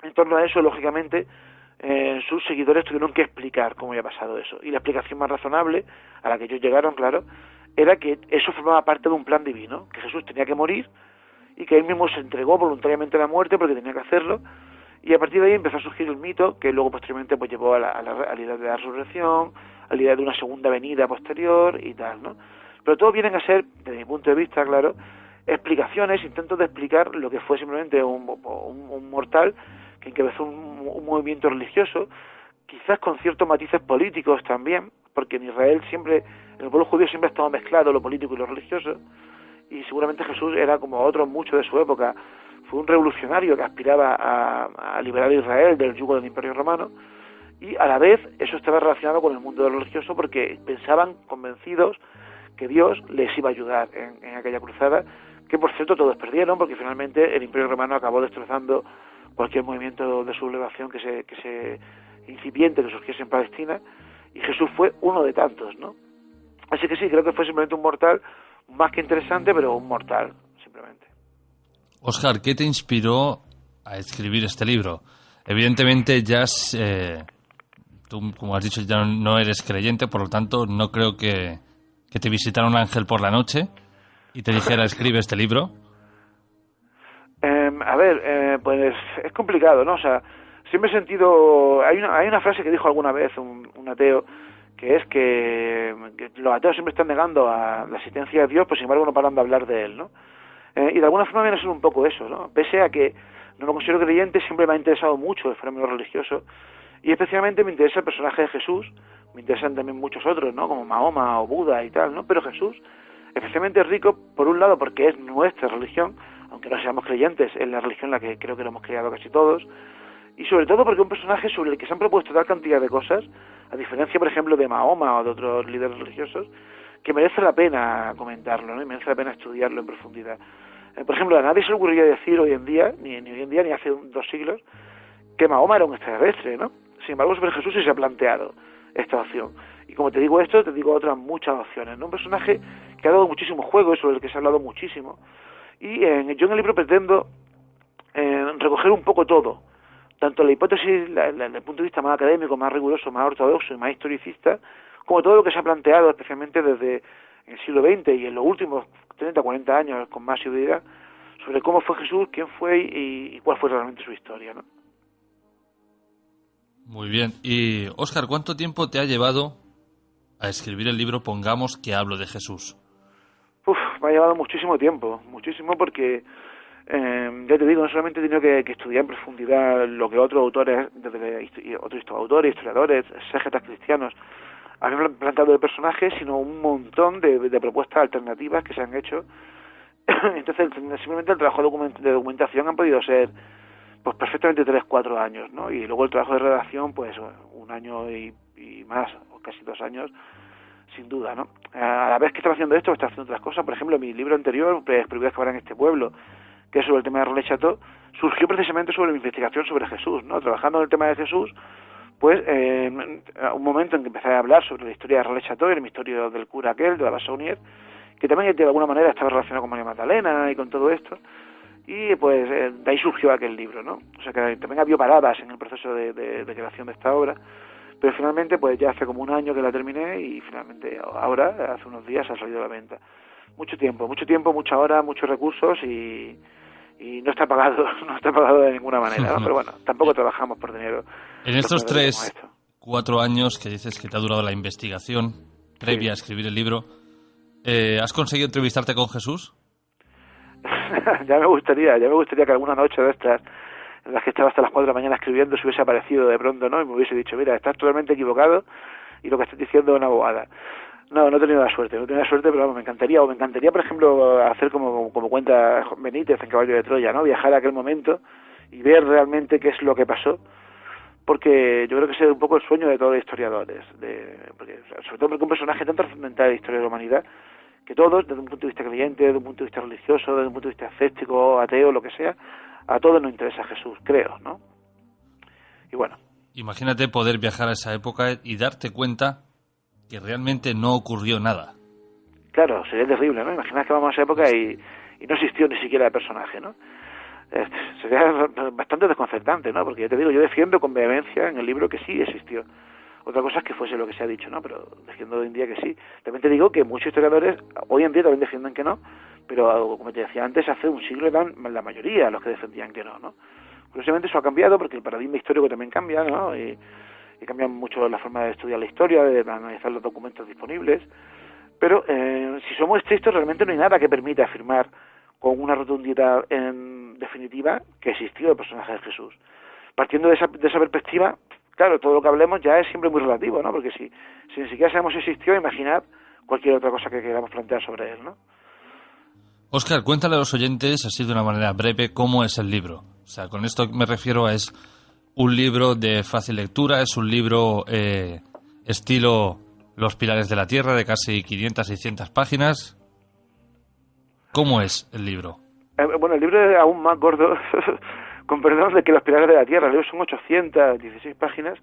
En torno a eso, lógicamente, sus seguidores tuvieron que explicar cómo había pasado eso. Y la explicación más razonable, a la que ellos llegaron, claro, era que eso formaba parte de un plan divino, que Jesús tenía que morir y que él mismo se entregó voluntariamente a la muerte porque tenía que hacerlo. Y a partir de ahí empezó a surgir el mito que luego posteriormente pues llevó a la idea de la resurrección, a la idea de una segunda venida posterior y tal, ¿no? Pero todo vienen a ser, desde mi punto de vista, claro, explicaciones, intentos de explicar lo que fue simplemente un mortal que encabezó un movimiento religioso, quizás con ciertos matices políticos también, porque en Israel siempre, en el pueblo judío siempre ha estado mezclado lo político y lo religioso, y seguramente Jesús era como otros muchos de su época, fue un revolucionario que aspiraba a liberar a Israel del yugo del Imperio Romano, y a la vez eso estaba relacionado con el mundo religioso porque pensaban, convencidos, que Dios les iba a ayudar en aquella cruzada, que por cierto todos perdieron porque finalmente el Imperio Romano acabó destrozando cualquier movimiento de sublevación que se incipiente que surgiese en Palestina, y Jesús fue uno de tantos, ¿no? Así que sí, creo que fue simplemente un mortal más que interesante, pero un mortal, simplemente. Óscar, ¿qué te inspiró a escribir este libro? Evidentemente ya tú, como has dicho, ya no eres creyente, por lo tanto no creo que te visitara un ángel por la noche y te dijera escribe este libro. Pues es complicado, ¿no? O sea, siempre he sentido... Hay una frase que dijo alguna vez un ateo, que es que los ateos siempre están negando a la existencia de Dios, pues sin embargo no paran de hablar de él, ¿no? Y de alguna forma viene a ser un poco eso, ¿no? Pese a que no lo considero creyente, siempre me ha interesado mucho el fenómeno religioso, y especialmente me interesa el personaje de Jesús, me interesan también muchos otros, ¿no?, como Mahoma o Buda y tal, ¿no? Pero Jesús, especialmente rico, por un lado porque es nuestra religión, aunque no seamos creyentes, es la religión en la que creo que lo hemos creado casi todos, y sobre todo porque es un personaje sobre el que se han propuesto tal cantidad de cosas, a diferencia, por ejemplo, de Mahoma o de otros líderes religiosos, que merece la pena comentarlo, ¿no?, y merece la pena estudiarlo en profundidad. Por ejemplo, a nadie se le ocurriría decir hoy en día, ni hoy en día, ni hace 2 siglos, que Mahoma era un extraterrestre, ¿no? Sin embargo, sobre Jesús sí se ha planteado esta opción. Y como te digo esto, te digo otras muchas opciones, ¿no? Un personaje que ha dado muchísimo juego y sobre el que se ha hablado muchísimo. Y yo en el libro pretendo recoger un poco todo, tanto la hipótesis desde el punto de vista más académico, más riguroso, más ortodoxo y más historicista, como todo lo que se ha planteado especialmente desde el siglo XX y en los últimos 30, 40 años con más seguridad, sobre cómo fue Jesús, quién fue y cuál fue realmente su historia, ¿no? Muy bien. Y, Óscar, ¿cuánto tiempo te ha llevado a escribir el libro Pongamos que hablo de Jesús? Me ha llevado muchísimo tiempo, muchísimo porque, ya te digo, no solamente he tenido que estudiar en profundidad lo que otros autores, otros autores, historiadores, exégetas cristianos, habían planteado de personajes, sino un montón de propuestas alternativas que se han hecho. Entonces, simplemente el trabajo de documentación han podido ser pues perfectamente 3-4 años, ¿no? Y luego el trabajo de redacción, pues 1 año y más, o casi 2 años, sin duda, ¿no? A la vez que estaba haciendo esto, estaba haciendo otras cosas. Por ejemplo, mi libro anterior, Prohibido acabar en este pueblo, que es sobre el tema de Relais Chateau, surgió precisamente sobre mi investigación sobre Jesús, ¿no? Trabajando en el tema de Jesús, pues un momento en que empecé a hablar sobre la historia de Relais Chateau y el misterio del cura aquel, de la Bassaunier, que también de alguna manera estaba relacionado con María Magdalena y con todo esto, y pues de ahí surgió aquel libro, ¿no? O sea que también había paradas en el proceso de creación de esta obra, pero finalmente pues ya hace como 1 año que la terminé y finalmente ahora, hace unos días, ha salido a la venta. Mucho tiempo, muchas horas, muchos recursos y y no está pagado de ninguna manera, ¿no? Pero bueno, tampoco trabajamos por dinero. En estos 4 años que dices que te ha durado la investigación previa a escribir el libro, ¿has conseguido entrevistarte con Jesús? Ya me gustaría que alguna noche de estas, en las que estaba hasta las 4 de la mañana escribiendo, se hubiese aparecido de pronto, ¿no? Y me hubiese dicho, mira, estás totalmente equivocado y lo que estás diciendo es una bobada. No he tenido la suerte, pero vamos, me encantaría, por ejemplo, hacer como cuenta Benítez en Caballo de Troya, ¿no? Viajar a aquel momento y ver realmente qué es lo que pasó, porque yo creo que ese es un poco el sueño de todos los historiadores, sobre todo porque un personaje tan trascendental de la historia de la humanidad, que todos, desde un punto de vista creyente, desde un punto de vista religioso, desde un punto de vista escéptico, ateo, lo que sea, a todos nos interesa Jesús, creo, ¿no? Y bueno. Imagínate poder viajar a esa época y darte cuenta que realmente no ocurrió nada. Claro, sería terrible, ¿no? Imagina que vamos a esa época y no existió ni siquiera el personaje, ¿no? Sería bastante desconcertante, ¿no? Porque ya te digo, yo defiendo con vehemencia en el libro que sí existió. Otra cosa es que fuese lo que se ha dicho, ¿no? Pero defiendo hoy en día que sí. También te digo que muchos historiadores hoy en día también defienden que no, pero como te decía antes, hace un siglo eran la mayoría los que defendían que no, ¿no? Curiosamente eso ha cambiado porque el paradigma histórico también cambia, ¿no? Y cambian mucho la forma de estudiar la historia, de analizar los documentos disponibles, pero si somos estrictos realmente no hay nada que permita afirmar con una rotundidad en definitiva que existió el personaje de Jesús. Partiendo de esa perspectiva, claro, todo lo que hablemos ya es siempre muy relativo, ¿no? Porque si ni siquiera sabemos si existió, imaginad cualquier otra cosa que queramos plantear sobre él, ¿no? Óscar, cuéntale a los oyentes, así de una manera breve, cómo es el libro. O sea, con esto me refiero a es un libro de fácil lectura, es un libro estilo Los Pilares de la Tierra, de casi 500-600 páginas. ¿Cómo es el libro? Bueno, el libro es aún más gordo, con perdón, de que Los Pilares de la Tierra. El libro son 816 páginas,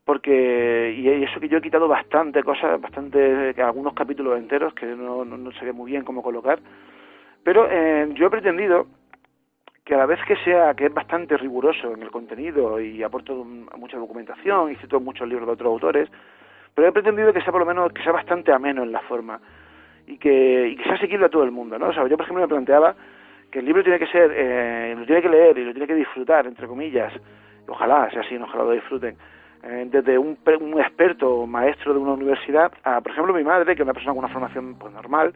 porque y eso que yo he quitado algunos capítulos enteros que no sabía muy bien cómo colocar, pero yo he pretendido que a la vez que es bastante riguroso en el contenido y aporto mucha documentación y cito muchos libros de otros autores, pero he pretendido que sea por lo menos que sea bastante ameno en la forma y que sea asequible a todo el mundo, ¿no? O sea, yo por ejemplo me planteaba que el libro tiene que ser, lo tiene que leer y lo tiene que disfrutar, entre comillas, ojalá sea así, ojalá lo disfruten, desde un experto maestro de una universidad a, por ejemplo, mi madre, que es una persona con una formación pues normal,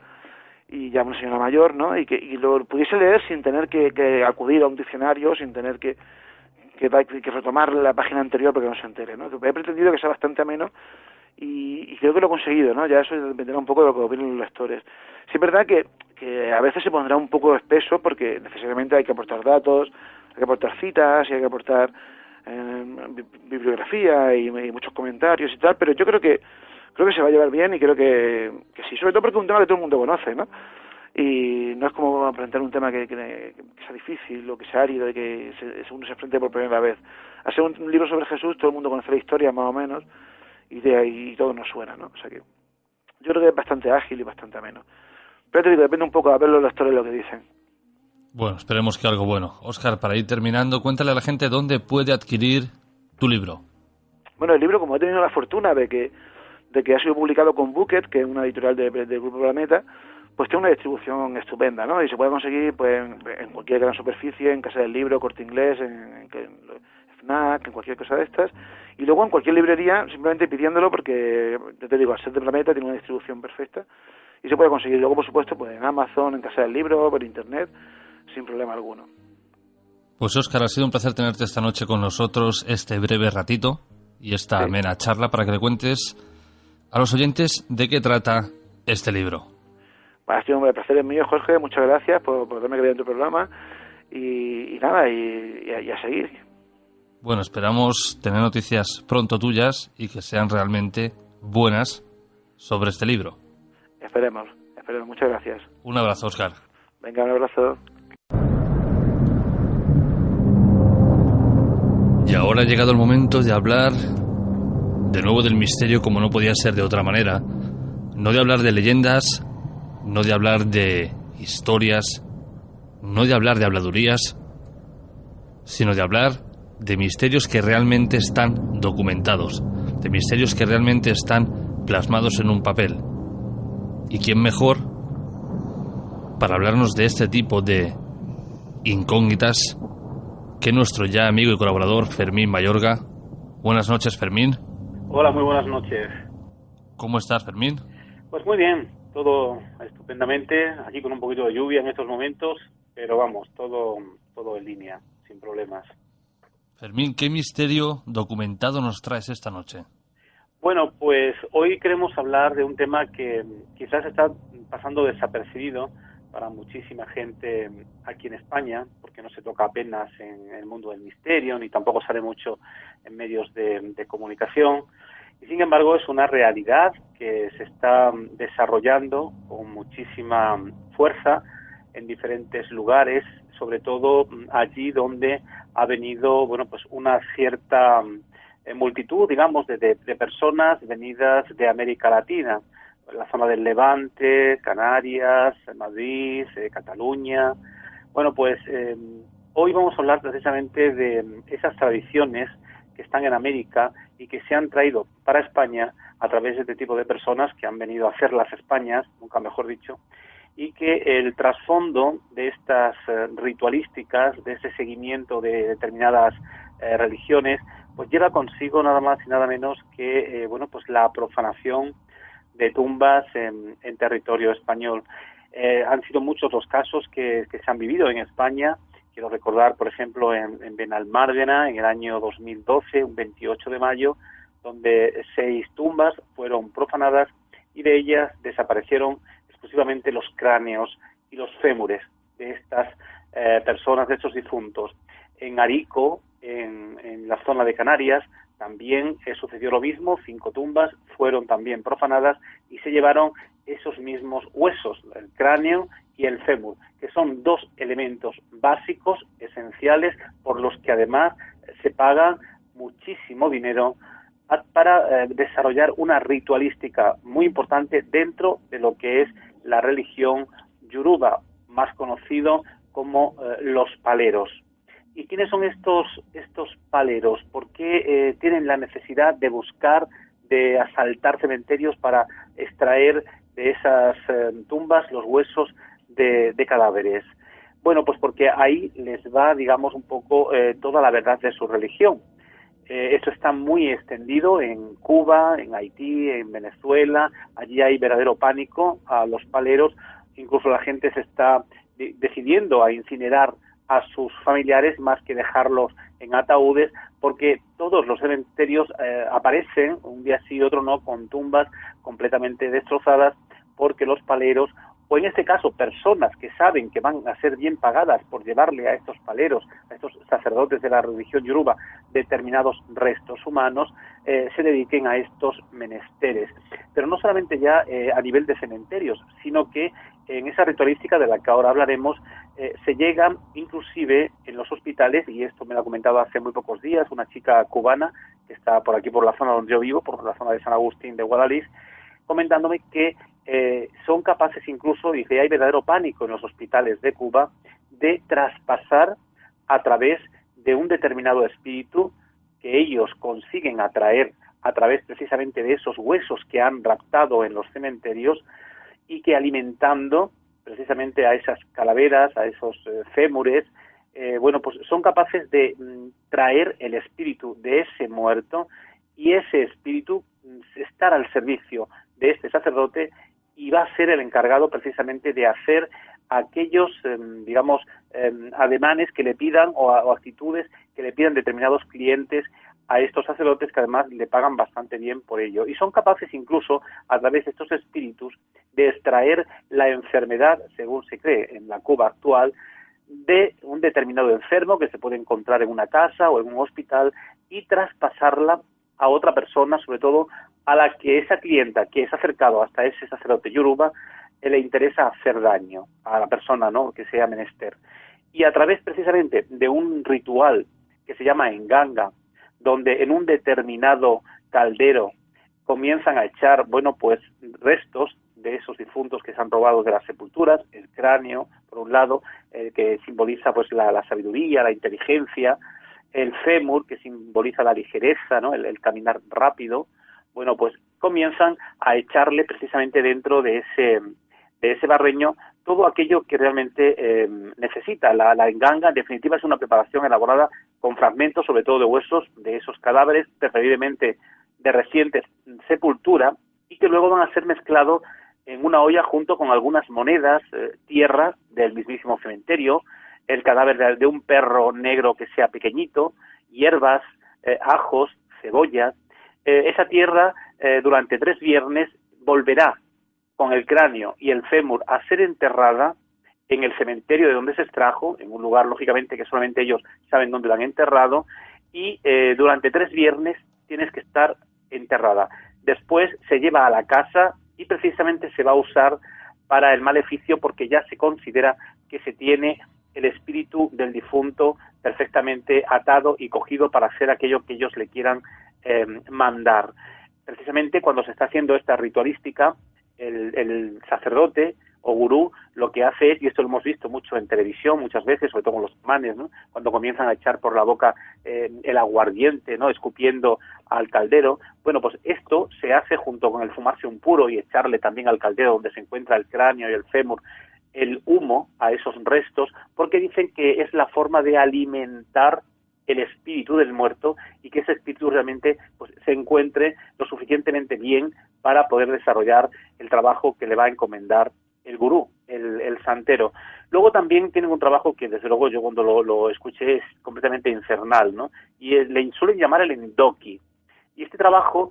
y ya una señora mayor, ¿no? Y lo pudiese leer sin tener que acudir a un diccionario, sin tener que retomar la página anterior porque no se entere, ¿no? He pretendido que sea bastante ameno y creo que lo he conseguido, ¿no? Ya eso dependerá un poco de lo que opinen los lectores. Sí es verdad que a veces se pondrá un poco espeso porque necesariamente hay que aportar datos, hay que aportar citas y hay que aportar bibliografía y muchos comentarios y tal, pero yo creo que se va a llevar bien y creo que sí, sobre todo porque es un tema que todo el mundo conoce, ¿no? Y no es como plantear un tema que sea difícil o que sea árido y que uno se enfrente por primera vez. Al ser un libro sobre Jesús, todo el mundo conoce la historia más o menos y todo nos suena, ¿no? O sea que yo creo que es bastante ágil y bastante ameno. Pero te digo, depende un poco a ver los lectores lo que dicen. Bueno, esperemos que algo bueno. Óscar, para ir terminando, cuéntale a la gente dónde puede adquirir tu libro. Bueno, el libro, como he tenido la fortuna de que ha sido publicado con Bucket, que es una editorial del Grupo Planeta, pues tiene una distribución estupenda, ¿no? Y se puede conseguir pues en cualquier gran superficie, en Casa del Libro, Corte Inglés, en FNAC, en cualquier cosa de estas. Y luego en cualquier librería, simplemente pidiéndolo porque, ya te digo, al ser de Planeta tiene una distribución perfecta y se puede conseguir. Luego, por supuesto, pues en Amazon, en Casa del Libro, por Internet, sin problema alguno. Pues Óscar, ha sido un placer tenerte esta noche con nosotros, este breve ratito y esta amena charla para que le cuentes a los oyentes de qué trata este libro. Ha sido un placer mío, Jorge, muchas gracias por darme cabida en tu programa y nada, y a seguir. Bueno, esperamos tener noticias pronto tuyas y que sean realmente buenas sobre este libro. Esperemos, muchas gracias. Un abrazo, Óscar. Venga, un abrazo. Y ahora ha llegado el momento de hablar de nuevo del misterio, como no podía ser de otra manera. No de hablar de leyendas, no de hablar de historias, no de hablar de habladurías, sino de hablar de misterios que realmente están documentados, de misterios que realmente están plasmados en un papel. ¿Y quién mejor para hablarnos de este tipo de incógnitas que nuestro ya amigo y colaborador Fermín Mayorga. Buenas noches, Fermín. Hola, muy buenas noches. ¿Cómo estás, Fermín? Pues muy bien, todo estupendamente, aquí con un poquito de lluvia en estos momentos, pero vamos, todo en línea, sin problemas. Fermín, ¿qué misterio documentado nos traes esta noche? Bueno, pues hoy queremos hablar de un tema que quizás está pasando desapercibido para muchísima gente aquí en España, porque no se toca apenas en el mundo del misterio, ni tampoco sale mucho en medios de comunicación. Y sin embargo es una realidad que se está desarrollando con muchísima fuerza en diferentes lugares, sobre todo allí donde ha venido, bueno, pues una cierta multitud, digamos, de personas venidas de América Latina, la zona del Levante, Canarias, Madrid, Cataluña. Bueno, pues hoy vamos a hablar precisamente de esas tradiciones que están en América y que se han traído para España a través de este tipo de personas que han venido a hacer las Españas, nunca mejor dicho, y que el trasfondo de estas ritualísticas, de ese seguimiento de determinadas religiones, pues lleva consigo nada más y nada menos que bueno, pues la profanación de tumbas en territorio español. Han sido muchos los casos que se han vivido en España. Quiero recordar, por ejemplo, en Benalmádena, en el año 2012, un 28 de mayo, donde 6 tumbas fueron profanadas y de ellas desaparecieron exclusivamente los cráneos y los fémures de estas personas, de estos difuntos. En Arico, en la zona de Canarias, también sucedió lo mismo, 5 tumbas fueron también profanadas y se llevaron esos mismos huesos, el cráneo y el fémur, que son 2 elementos básicos, esenciales, por los que además se paga muchísimo dinero para desarrollar una ritualística muy importante dentro de lo que es la religión yoruba, más conocido como los paleros. ¿Y quiénes son estos paleros? ¿Por qué tienen la necesidad de buscar, de asaltar cementerios para extraer de esas tumbas los huesos de cadáveres? Bueno, pues porque ahí les va, digamos, un poco toda la verdad de su religión. Esto está muy extendido en Cuba, en Haití, en Venezuela. Allí hay verdadero pánico a los paleros. Incluso la gente se está decidiendo a incinerar a sus familiares más que dejarlos en ataúdes, porque todos los cementerios aparecen, un día sí y otro no, con tumbas completamente destrozadas, porque los paleros, o en este caso personas que saben que van a ser bien pagadas por llevarle a estos paleros, a estos sacerdotes de la religión yoruba, determinados restos humanos, se dediquen a estos menesteres. Pero no solamente ya a nivel de cementerios, sino que en esa ritualística de la que ahora hablaremos, se llegan inclusive en los hospitales, y esto me lo ha comentado hace muy pocos días una chica cubana que está por aquí, por la zona donde yo vivo, por la zona de San Agustín de Guadalís, comentándome que son capaces incluso, y que hay verdadero pánico en los hospitales de Cuba, de traspasar a través de un determinado espíritu que ellos consiguen atraer a través precisamente de esos huesos que han raptado en los cementerios, y que alimentando precisamente a esas calaveras, a esos fémures, bueno, pues son capaces de traer el espíritu de ese muerto, y ese espíritu estar al servicio de este sacerdote, y va a ser el encargado precisamente de hacer aquellos, digamos, ademanes que le pidan o actitudes que le pidan determinados clientes a estos sacerdotes, que además le pagan bastante bien por ello. Y son capaces incluso, a través de estos espíritus, de extraer la enfermedad, según se cree en la Cuba actual, de un determinado enfermo que se puede encontrar en una casa o en un hospital, y traspasarla a otra persona, sobre todo a la que esa clienta que es acercado hasta ese sacerdote yoruba le interesa hacer daño a la persona, ¿no?, que sea menester. Y a través precisamente de un ritual que se llama enganga, donde en un determinado caldero comienzan a echar, bueno, pues restos de esos difuntos que se han robado de las sepulturas, el cráneo, por un lado, que simboliza pues la sabiduría, la inteligencia, el fémur, que simboliza la ligereza, ¿no?, el caminar rápido. Bueno, pues comienzan a echarle precisamente dentro de ese barreño todo aquello que realmente necesita. La enganga, en definitiva, es una preparación elaborada con fragmentos, sobre todo de huesos, de esos cadáveres, preferiblemente de reciente sepultura, y que luego van a ser mezclados en una olla junto con algunas monedas, tierra del mismísimo cementerio, el cadáver de un perro negro que sea pequeñito, hierbas, ajos, cebollas. Esa tierra, durante 3 viernes, volverá con el cráneo y el fémur a ser enterrada en el cementerio de donde se extrajo, en un lugar, lógicamente, que solamente ellos saben dónde lo han enterrado, y durante 3 viernes tienes que estar enterrada. Después se lleva a la casa y precisamente se va a usar para el maleficio, porque ya se considera que se tiene el espíritu del difunto perfectamente atado y cogido para hacer aquello que ellos le quieran mandar. Precisamente cuando se está haciendo esta ritualística, el sacerdote o gurú lo que hace es, y esto lo hemos visto mucho en televisión muchas veces, sobre todo con los imanes, ¿no?, cuando comienzan a echar por la boca el aguardiente, ¿no?, escupiendo al caldero. Bueno, pues esto se hace junto con el fumarse un puro y echarle también al caldero donde se encuentra el cráneo y el fémur el humo a esos restos, porque dicen que es la forma de alimentar el espíritu del muerto y que ese espíritu realmente pues se encuentre lo suficientemente bien para poder desarrollar el trabajo que le va a encomendar el gurú, el santero. Luego también tienen un trabajo que desde luego yo cuando lo escuché es completamente infernal, ¿no? Y le suelen llamar el endoki. Y este trabajo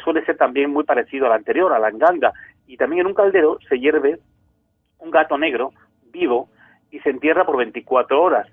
suele ser también muy parecido al anterior, a la enganga. Y también en un caldero se hierve un gato negro vivo y se entierra por 24 horas.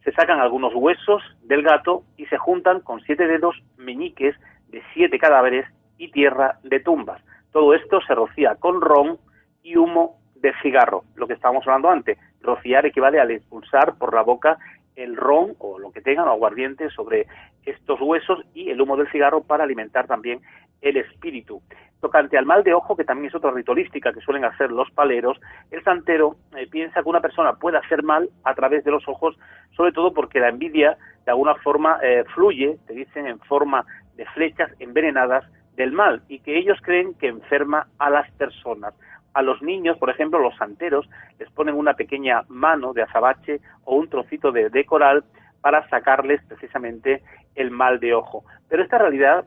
Se sacan algunos huesos del gato y se juntan con 7 dedos meñiques de 7 cadáveres y tierra de tumbas. Todo esto se rocía con ron y humo de cigarro, lo que estábamos hablando antes. Rociar equivale al expulsar por la boca el ron o lo que tengan, o aguardiente, sobre estos huesos y el humo del cigarro para alimentar también el espíritu. Tocante al mal de ojo, que también es otra ritualística que suelen hacer los paleros, el santero piensa que una persona puede hacer mal a través de los ojos, sobre todo porque la envidia de alguna forma fluye, te dicen, en forma de flechas envenenadas del mal, y que ellos creen que enferma a las personas. A los niños, por ejemplo, los santeros, les ponen una pequeña mano de azabache o un trocito de coral para sacarles precisamente el mal de ojo. Pero esta realidad,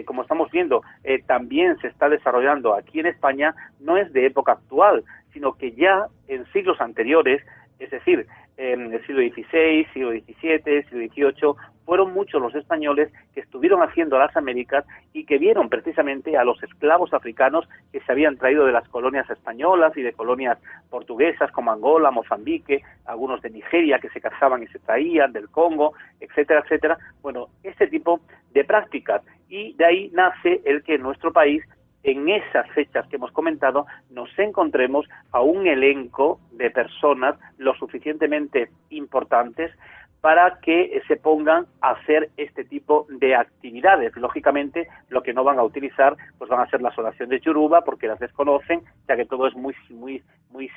como estamos viendo, también se está desarrollando aquí en España, no es de época actual, sino que ya en siglos anteriores, es decir, en el siglo XVI, siglo XVII, siglo XVIII, fueron muchos los españoles que estuvieron haciendo las Américas y que vieron precisamente a los esclavos africanos que se habían traído de las colonias españolas y de colonias portuguesas como Angola, Mozambique, algunos de Nigeria que se cazaban y se traían, del Congo, etcétera, etcétera. Bueno, este tipo de prácticas, y de ahí nace el que en nuestro país, en esas fechas que hemos comentado, nos encontremos a un elenco de personas lo suficientemente importantes para que se pongan a hacer este tipo de actividades. Lógicamente, lo que no van a utilizar pues van a ser las oraciones yoruba, porque las desconocen, ya que todo es muy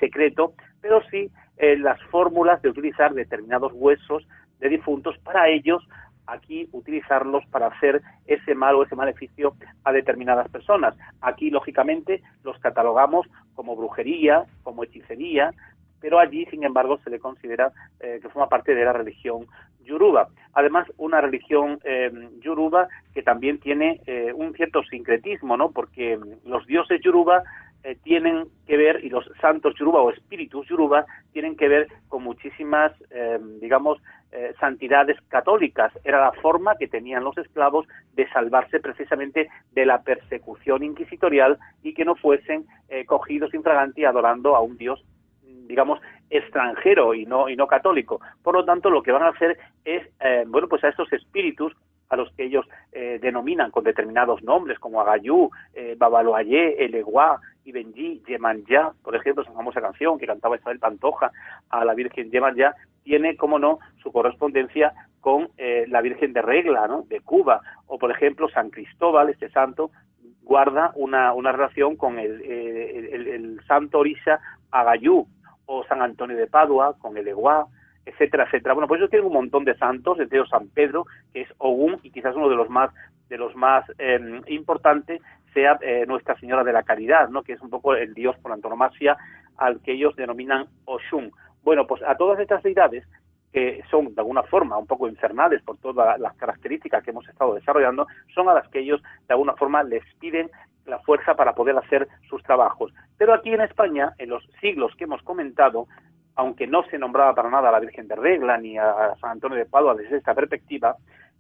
secreto, pero sí las fórmulas de utilizar determinados huesos de difuntos para ellos aquí utilizarlos para hacer ese mal o ese maleficio a determinadas personas. Aquí, lógicamente, los catalogamos como brujería, como hechicería, pero allí, sin embargo, se le considera que forma parte de la religión yoruba. Además, una religión yoruba que también tiene un cierto sincretismo, ¿no? Porque los dioses yoruba tienen que ver, y los santos yoruba o espíritus yoruba tienen que ver con muchísimas, santidades católicas. Era la forma que tenían los esclavos de salvarse precisamente de la persecución inquisitorial y que no fuesen cogidos infraganti adorando a un dios, digamos, extranjero y no católico. Por lo tanto, lo que van a hacer es, pues a estos espíritus, a los que ellos denominan con determinados nombres, como Agayú, Babaloayé, Eleguá, Ibenji, Yemanjá, por ejemplo, esa famosa canción que cantaba Isabel Pantoja a la Virgen Yemanjá, tiene, como no, su correspondencia con la Virgen de Regla, ¿no?, de Cuba, o por ejemplo San Cristóbal, este santo, guarda una relación con el santo orisha Agayú, o San Antonio de Padua, con el Eguá, etcétera, etcétera. Bueno, pues ellos tienen un montón de santos, entre ellos San Pedro, que es Ogún, y quizás uno de los más importantes, sea Nuestra Señora de la Caridad, ¿no? Que es un poco el dios por antonomasia al que ellos denominan Oshun. Bueno, pues a todas estas deidades, que son de alguna forma un poco infernales por todas las características que hemos estado desarrollando, son a las que ellos de alguna forma les piden la fuerza para poder hacer sus trabajos. Pero aquí en España, en los siglos que hemos comentado, aunque no se nombraba para nada a la Virgen de Regla ni a San Antonio de Padua desde esta perspectiva,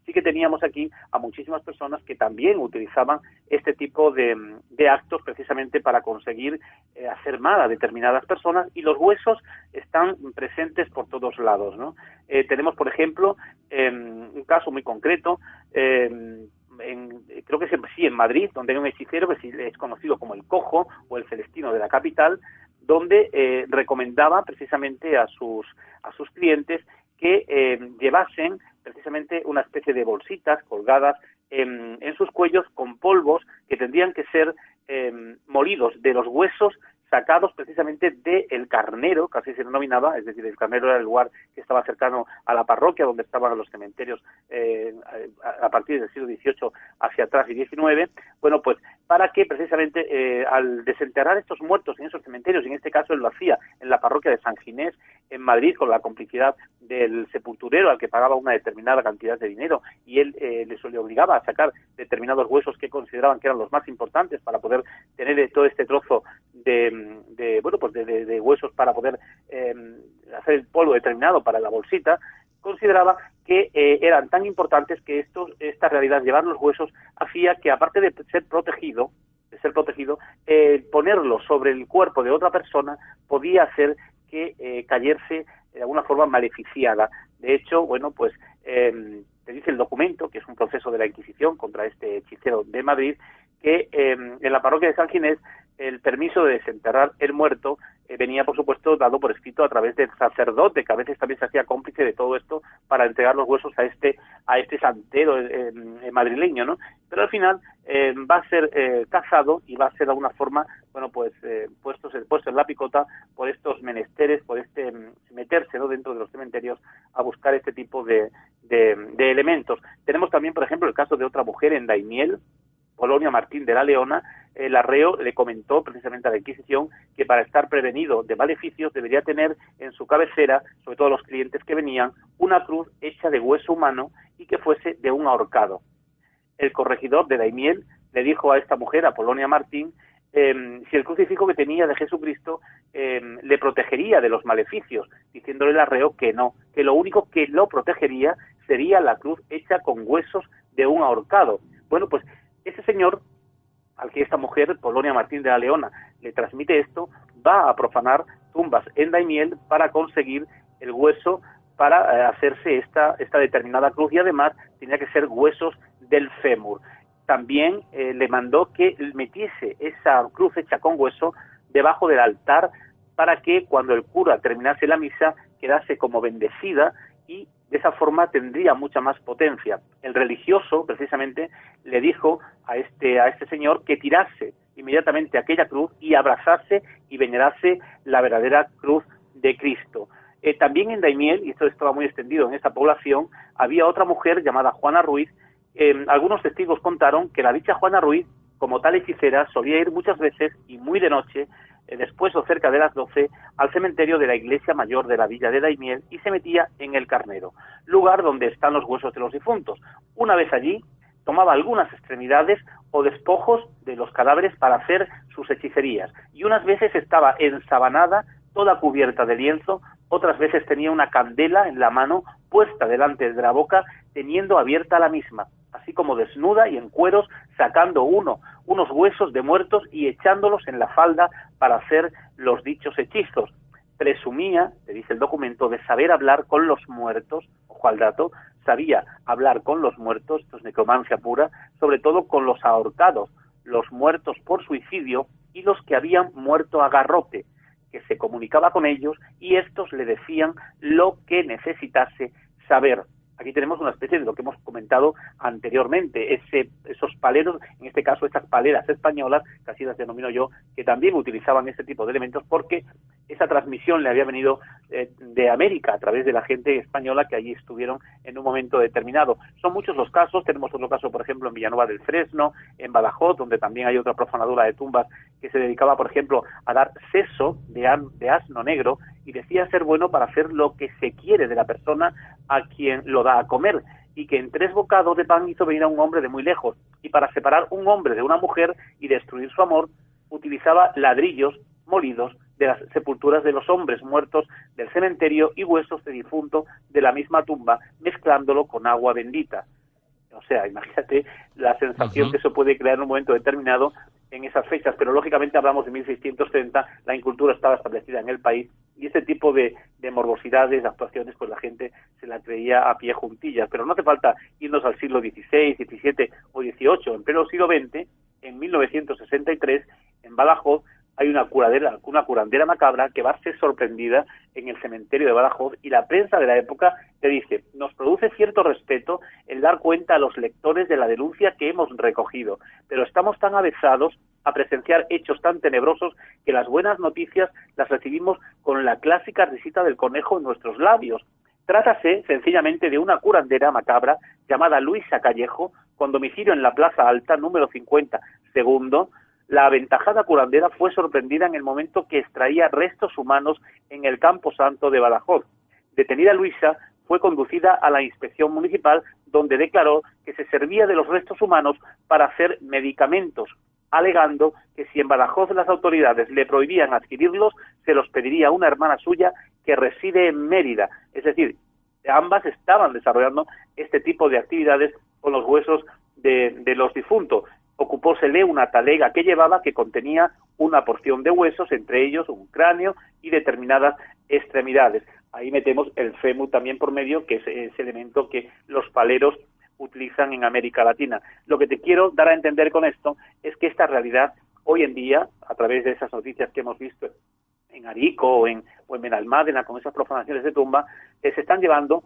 sí que teníamos aquí a muchísimas personas que también utilizaban este tipo de actos precisamente para conseguir hacer mal a determinadas personas, y los huesos están presentes por todos lados, ¿no? Tenemos, por ejemplo, un caso muy concreto, creo que sí, en Madrid, donde hay un hechicero que es conocido como el Cojo o el Celestino de la capital, donde recomendaba precisamente a sus clientes que llevasen precisamente una especie de bolsitas colgadas en sus cuellos con polvos que tendrían que ser molidos de los huesos sacados precisamente del carnero, que así se denominaba, es decir, el carnero era el lugar que estaba cercano a la parroquia, donde estaban los cementerios a partir del siglo XVIII hacia atrás y XIX. Bueno, pues para que precisamente al desenterrar estos muertos en esos cementerios, y en este caso él lo hacía en la parroquia de San Ginés, en Madrid, con la complicidad del sepulturero al que pagaba una determinada cantidad de dinero, y él le obligaba a sacar determinados huesos que consideraban que eran los más importantes para poder tener todo este trozo de huesos para poder hacer el polvo determinado para la bolsita. Consideraba que eran tan importantes que esta realidad, llevar los huesos, hacía que, aparte de ser protegido, ponerlo sobre el cuerpo de otra persona podía hacer que cayese de alguna forma maleficiada. De hecho, bueno, pues te dice el documento, que es un proceso de la Inquisición contra este hechicero de Madrid, que en la parroquia de San Ginés el permiso de desenterrar el muerto venía, por supuesto, dado por escrito a través del sacerdote, que a veces también se hacía cómplice de todo esto para entregar los huesos a este santero madrileño, ¿no? Pero al final va a ser cazado y va a ser de alguna forma, bueno, pues puesto en la picota por estos menesteres, por meterse, ¿no?, dentro de los cementerios a buscar este tipo de elementos. Tenemos también, por ejemplo, el caso de otra mujer en Daimiel, Polonia Martín de la Leona. El arreo le comentó precisamente a la Inquisición que para estar prevenido de maleficios debería tener en su cabecera, sobre todo los clientes que venían, una cruz hecha de hueso humano y que fuese de un ahorcado. El corregidor de Daimiel le dijo a esta mujer, a Polonia Martín, si el crucifijo que tenía de Jesucristo le protegería de los maleficios, diciéndole el arreo que no, que lo único que lo protegería sería la cruz hecha con huesos de un ahorcado. Bueno, pues ese señor, al que esta mujer, Polonia Martín de la Leona, le transmite esto, va a profanar tumbas en Daimiel para conseguir el hueso para hacerse esta determinada cruz, y además tenía que ser huesos del fémur. También le mandó que metiese esa cruz hecha con hueso debajo del altar para que cuando el cura terminase la misa quedase como bendecida, y de esa forma tendría mucha más potencia. El religioso, precisamente, le dijo a este señor que tirase inmediatamente aquella cruz y abrazase y venerase la verdadera cruz de Cristo. También en Daimiel, y esto estaba muy extendido en esta población, había otra mujer llamada Juana Ruiz. Algunos testigos contaron que la dicha Juana Ruiz, como tal hechicera, solía ir muchas veces y muy de noche, después o cerca de las 12, al cementerio de la iglesia mayor de la villa de Daimiel, y se metía en el Carnero, lugar donde están los huesos de los difuntos. Una vez allí, tomaba algunas extremidades o despojos de los cadáveres para hacer sus hechicerías, y unas veces estaba ensabanada, toda cubierta de lienzo, otras veces tenía una candela en la mano puesta delante de la boca, teniendo abierta la misma, así como desnuda y en cueros, sacando unos huesos de muertos y echándolos en la falda para hacer los dichos hechizos. Presumía, le dice el documento, de saber hablar con los muertos, ojo al dato, sabía hablar con los muertos, esto es necromancia pura, sobre todo con los ahorcados, los muertos por suicidio y los que habían muerto a garrote, que se comunicaba con ellos y estos le decían lo que necesitase saber. Aquí tenemos una especie de lo que hemos comentado anteriormente, esos paleros, en este caso estas paleras españolas, que así las denomino yo, que también utilizaban este tipo de elementos porque esa transmisión le había venido de América a través de la gente española que allí estuvieron en un momento determinado. Son muchos los casos, tenemos otro caso, por ejemplo, en Villanueva del Fresno, en Badajoz, donde también hay otra profanadora de tumbas que se dedicaba, por ejemplo, a dar seso de asno negro y decía ser bueno para hacer lo que se quiere de la persona a quien lo da a comer, y que en 3 bocados de pan hizo venir a un hombre de muy lejos, y para separar un hombre de una mujer y destruir su amor, utilizaba ladrillos molidos de las sepulturas de los hombres muertos del cementerio y huesos de difunto de la misma tumba, mezclándolo con agua bendita. O sea, imagínate la sensación que eso puede crear en un momento determinado en esas fechas, pero lógicamente hablamos de 1630, la incultura estaba establecida en el país y ese tipo de morbosidades, de actuaciones, pues la gente se la creía a pie juntillas. Pero no hace falta irnos al siglo XVI, XVII o XVIII. En pleno siglo XX, en 1963, en Badajoz, hay una curandera macabra que va a ser sorprendida en el cementerio de Badajoz, y la prensa de la época te dice: nos produce cierto respeto el dar cuenta a los lectores de la denuncia que hemos recogido, pero estamos tan avezados a presenciar hechos tan tenebrosos que las buenas noticias las recibimos con la clásica risita del conejo en nuestros labios. Trátase sencillamente de una curandera macabra llamada Luisa Callejo, con domicilio en la Plaza Alta, número 50, segundo. La aventajada curandera fue sorprendida en el momento que extraía restos humanos en el Campo Santo de Badajoz. Detenida Luisa, fue conducida a la inspección municipal, donde declaró que se servía de los restos humanos para hacer medicamentos, alegando que si en Badajoz las autoridades le prohibían adquirirlos, se los pediría una hermana suya que reside en Mérida. Es decir, ambas estaban desarrollando este tipo de actividades con los huesos de los difuntos. Ocupósele una talega que llevaba, que contenía una porción de huesos, entre ellos un cráneo y determinadas extremidades. Ahí metemos el fémur también por medio, que es ese elemento que los paleros utilizan en América Latina. Lo que te quiero dar a entender con esto es que esta realidad, hoy en día, a través de esas noticias que hemos visto en Arico o en Benalmádena, con esas profanaciones de tumba, se están llevando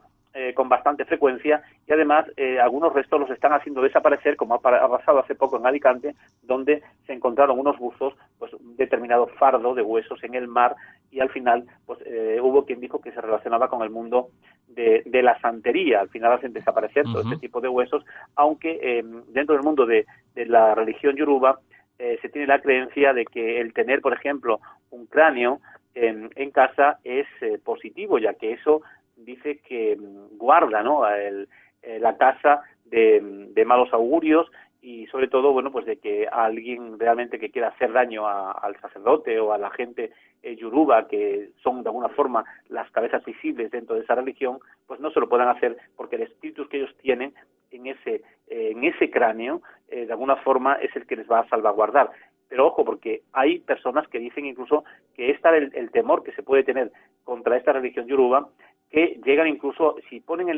con bastante frecuencia, y además algunos restos los están haciendo desaparecer, como ha pasado hace poco en Alicante, donde se encontraron unos buzos, pues un determinado fardo de huesos en el mar, y al final pues hubo quien dijo que se relacionaba con el mundo de la santería. Al final hacen desaparecer todo este tipo de huesos, aunque dentro del mundo de la religión yoruba se tiene la creencia de que el tener, por ejemplo, un cráneo en casa es positivo, ya que eso dice que guarda, ¿no?, la casa de malos augurios, y sobre todo, bueno, pues de que alguien realmente que quiera hacer daño al sacerdote o a la gente yoruba, que son de alguna forma las cabezas visibles dentro de esa religión, pues no se lo puedan hacer, porque el espíritu que ellos tienen en ese cráneo, de alguna forma es el que les va a salvaguardar. Pero ojo, porque hay personas que dicen incluso que el temor que se puede tener contra esta religión yoruba, que llegan incluso, si ponen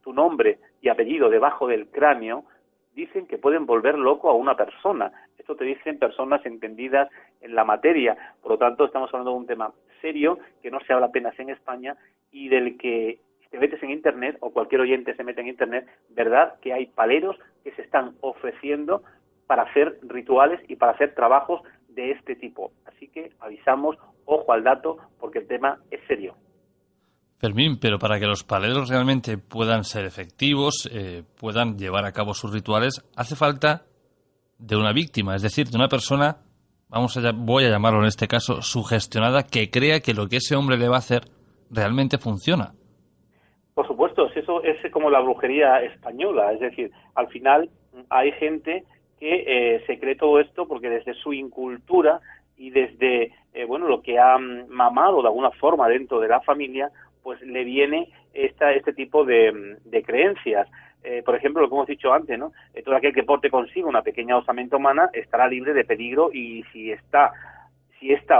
tu nombre y apellido debajo del cráneo, dicen que pueden volver loco a una persona. Esto te dicen personas entendidas en la materia. Por lo tanto, estamos hablando de un tema serio, que no se habla apenas en España, y del que, si te metes en Internet, o cualquier oyente se mete en Internet, verdad que hay paleros que se están ofreciendo para hacer rituales y para hacer trabajos de este tipo. Así que avisamos, ojo al dato, porque el tema es serio. Fermín, pero para que los paleros realmente puedan ser efectivos, puedan llevar a cabo sus rituales, hace falta de una víctima, es decir, de una persona, voy a llamarlo en este caso, sugestionada, que crea que lo que ese hombre le va a hacer realmente funciona. Por supuesto, eso es como la brujería española, es decir, al final hay gente que se cree todo esto porque desde su incultura y desde lo que ha mamado de alguna forma dentro de la familia, pues le viene este tipo de creencias. Por ejemplo, lo que hemos dicho antes, ¿no? Todo aquel que porte consigo una pequeña osamenta humana estará libre de peligro, y si esta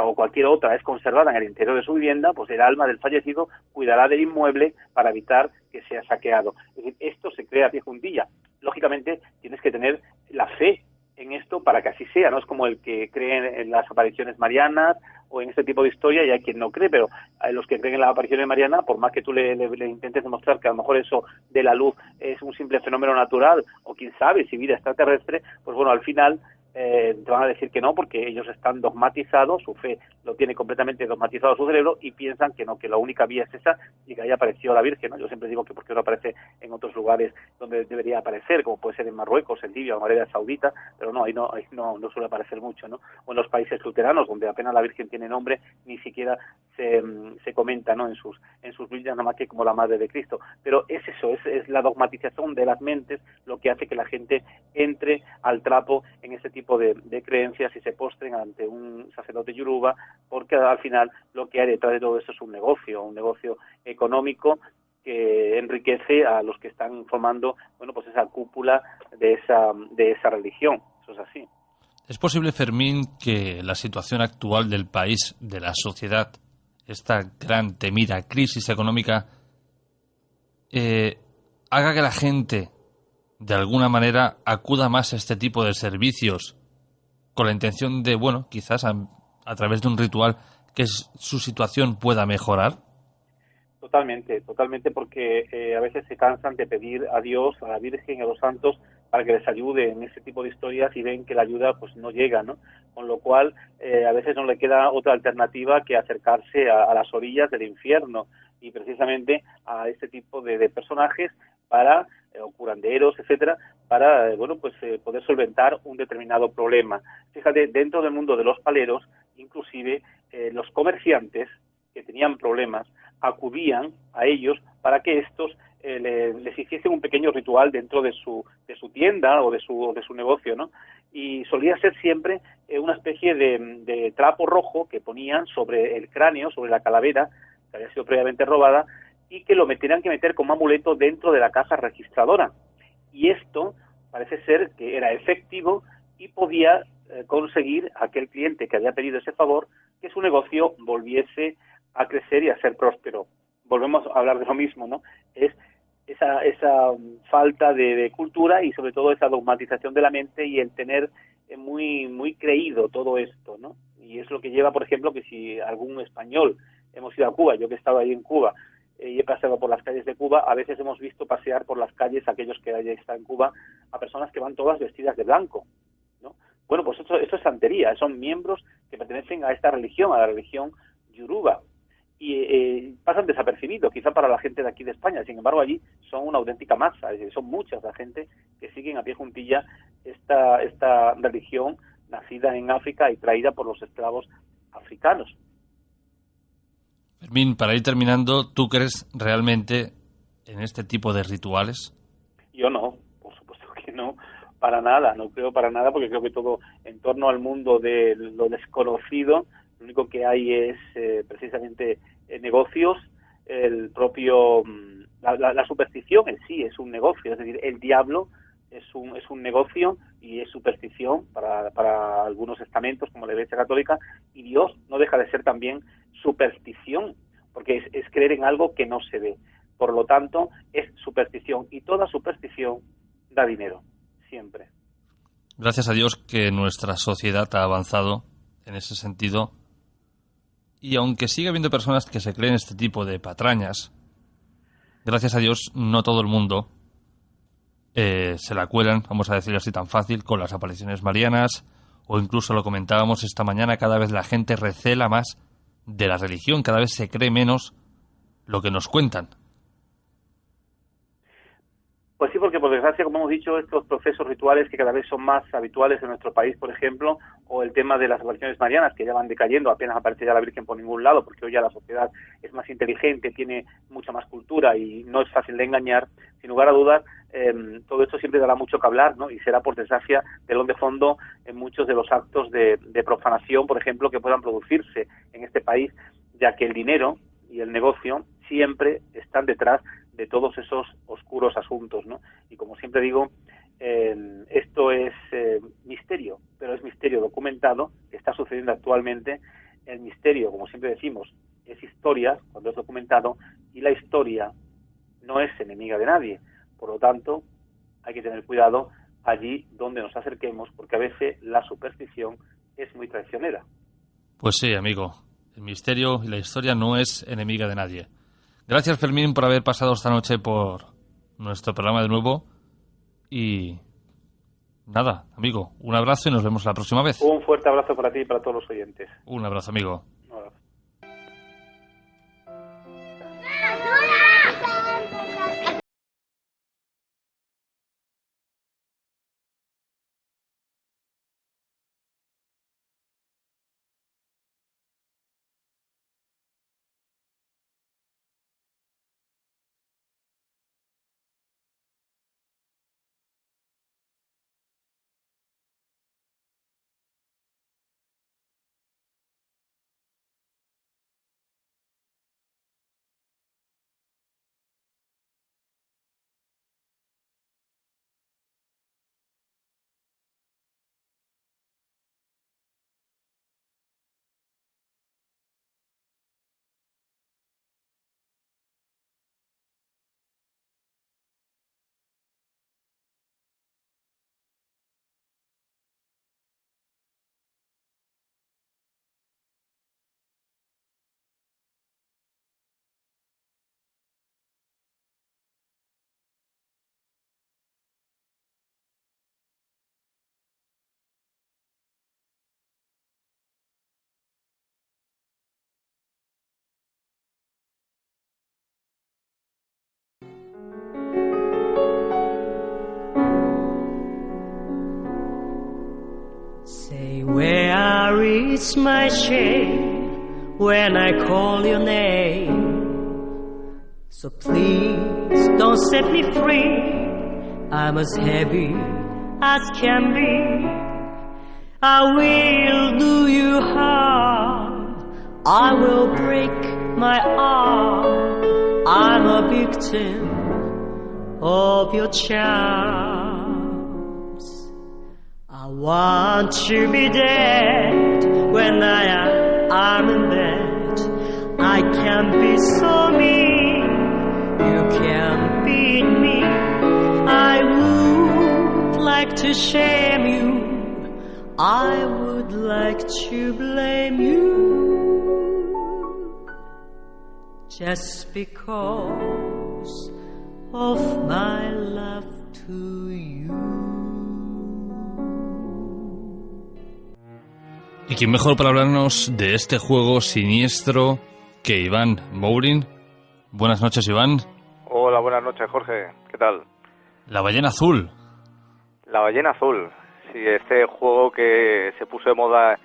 o cualquier otra es conservada en el interior de su vivienda, pues el alma del fallecido cuidará del inmueble para evitar que sea saqueado. Es decir, esto se crea a pie juntilla. Lógicamente, tienes que tener la fe en esto para que así sea, no es como el que cree en las apariciones marianas o en este tipo de historia, y hay quien no cree, pero a los que creen en la aparición de Mariana, por más que tú le intentes demostrar que a lo mejor eso de la luz es un simple fenómeno natural, o quién sabe si vida extraterrestre, pues bueno, al final te van a decir que no, porque ellos están dogmatizados, su fe lo tiene completamente dogmatizado su cerebro, y piensan que no, que la única vía es esa, y que ahí apareció la Virgen, ¿no? Yo siempre digo que porque no aparece en otros lugares donde debería aparecer, como puede ser en Marruecos, en Libia o en Arabia Saudita, pero no, ahí no suele aparecer mucho, ¿no? O en los países luteranos, donde apenas la Virgen tiene nombre, ni siquiera se comenta, ¿no?, en sus Biblias, nada más que como la Madre de Cristo. Pero es eso, es la dogmatización de las mentes lo que hace que la gente entre al trapo en este tipo de creencias y se postren ante un sacerdote yoruba, porque al final lo que hay detrás de todo esto es un negocio económico que enriquece a los que están formando, bueno, pues esa cúpula de esa religión. Eso es así. ¿Es posible, Fermín, que la situación actual del país, de la sociedad, esta gran temida crisis económica, haga que la gente, de alguna manera, acuda más a este tipo de servicios con la intención de, bueno, quizás a través de un ritual, que su situación pueda mejorar? Totalmente, porque a veces se cansan de pedir a Dios, a la Virgen y a los santos para que les ayude en ese tipo de historias y ven que la ayuda pues no llega, ¿no? Con lo cual a veces no le queda otra alternativa que acercarse a las orillas del infierno, y precisamente a este tipo de personajes para o curanderos, etcétera, para poder solventar un determinado problema. Fíjate, dentro del mundo de los paleros, inclusive los comerciantes que tenían problemas acudían a ellos para que estos les hiciesen un pequeño ritual dentro de su tienda o de su negocio, ¿no? Y solía ser siempre una especie de trapo rojo que ponían sobre el cráneo, sobre la calavera, que había sido previamente robada, y que lo tenían que meter como amuleto dentro de la caja registradora. Y esto parece ser que era efectivo y podía conseguir a aquel cliente que había pedido ese favor que su negocio volviese a crecer y a ser próspero. Volvemos a hablar de lo mismo, ¿no? Es esa falta de cultura y sobre todo esa dogmatización de la mente y el tener muy creído todo esto, ¿no? Y es lo que lleva, por ejemplo, que si algún español hemos ido a Cuba, yo que he estado ahí en Cuba y he paseado por las calles de Cuba, a veces hemos visto pasear por las calles aquellos que allí están en Cuba a personas que van todas vestidas de blanco, ¿no? Bueno, pues esto es santería, son miembros que pertenecen a esta religión, a la religión yoruba, y pasan desapercibidos quizá para la gente de aquí de España. Sin embargo, allí son una auténtica masa, es decir, son muchas la gente que siguen a pie juntilla esta religión nacida en África y traída por los esclavos africanos. Fermín, para ir terminando, ¿tú crees realmente en este tipo de rituales? Yo no, por supuesto que no, para nada, no creo para nada, porque creo que todo en torno al mundo de lo desconocido, lo único que hay es precisamente negocios, el propio la superstición en sí es un negocio, es decir, el diablo es un negocio y es superstición para algunos estamentos como la Iglesia Católica, y Dios no deja de ser también superstición, porque es creer en algo que no se ve. Por lo tanto, es superstición, y toda superstición da dinero, siempre. Gracias a Dios que nuestra sociedad ha avanzado en ese sentido, y aunque sigue habiendo personas que se creen este tipo de patrañas, gracias a Dios no todo el mundo se la cuelan, vamos a decirlo así tan fácil, con las apariciones marianas, o incluso lo comentábamos esta mañana, cada vez la gente recela más de la religión, cada vez se cree menos lo que nos cuentan. Pues sí, porque por desgracia, como hemos dicho, estos procesos rituales que cada vez son más habituales en nuestro país, por ejemplo, o el tema de las apariciones marianas, que ya van decayendo, apenas aparece ya la Virgen por ningún lado, porque hoy ya la sociedad es más inteligente, tiene mucha más cultura y no es fácil de engañar. Sin lugar a dudas, todo esto siempre dará mucho que hablar, ¿no? Y será, por desgracia, telón de fondo en muchos de los actos de profanación, por ejemplo, que puedan producirse en este país, ya que el dinero y el negocio siempre están detrás de todos esos oscuros asuntos, ¿no? Y como siempre digo, esto es misterio, pero es misterio documentado, que está sucediendo actualmente. El misterio, como siempre decimos, es historia cuando es documentado, y la historia no es enemiga de nadie. Por lo tanto, hay que tener cuidado allí donde nos acerquemos, porque a veces la superstición es muy traicionera. Pues sí, amigo. El misterio y la historia no es enemiga de nadie. Gracias, Fermín, por haber pasado esta noche por nuestro programa de nuevo. Y nada, amigo, un abrazo y nos vemos la próxima vez. Un fuerte abrazo para ti y para todos los oyentes. Un abrazo, amigo. Un abrazo. Say, where is my shame when I call your name? So please don't set me free. I'm as heavy as can be. I will do you harm. I will break my arm. I'm a victim of your charms. I want to be dead when I'm in bed. I can be so mean. You can beat me. I would like to shame you. I would like to blame you just because of my love to you. ¿Y quién mejor para hablarnos de este juego siniestro que Iván Mourin? Buenas noches, Iván. Hola, buenas noches, Jorge. ¿Qué tal? La ballena azul. La ballena azul. Sí, este juego que se puso de moda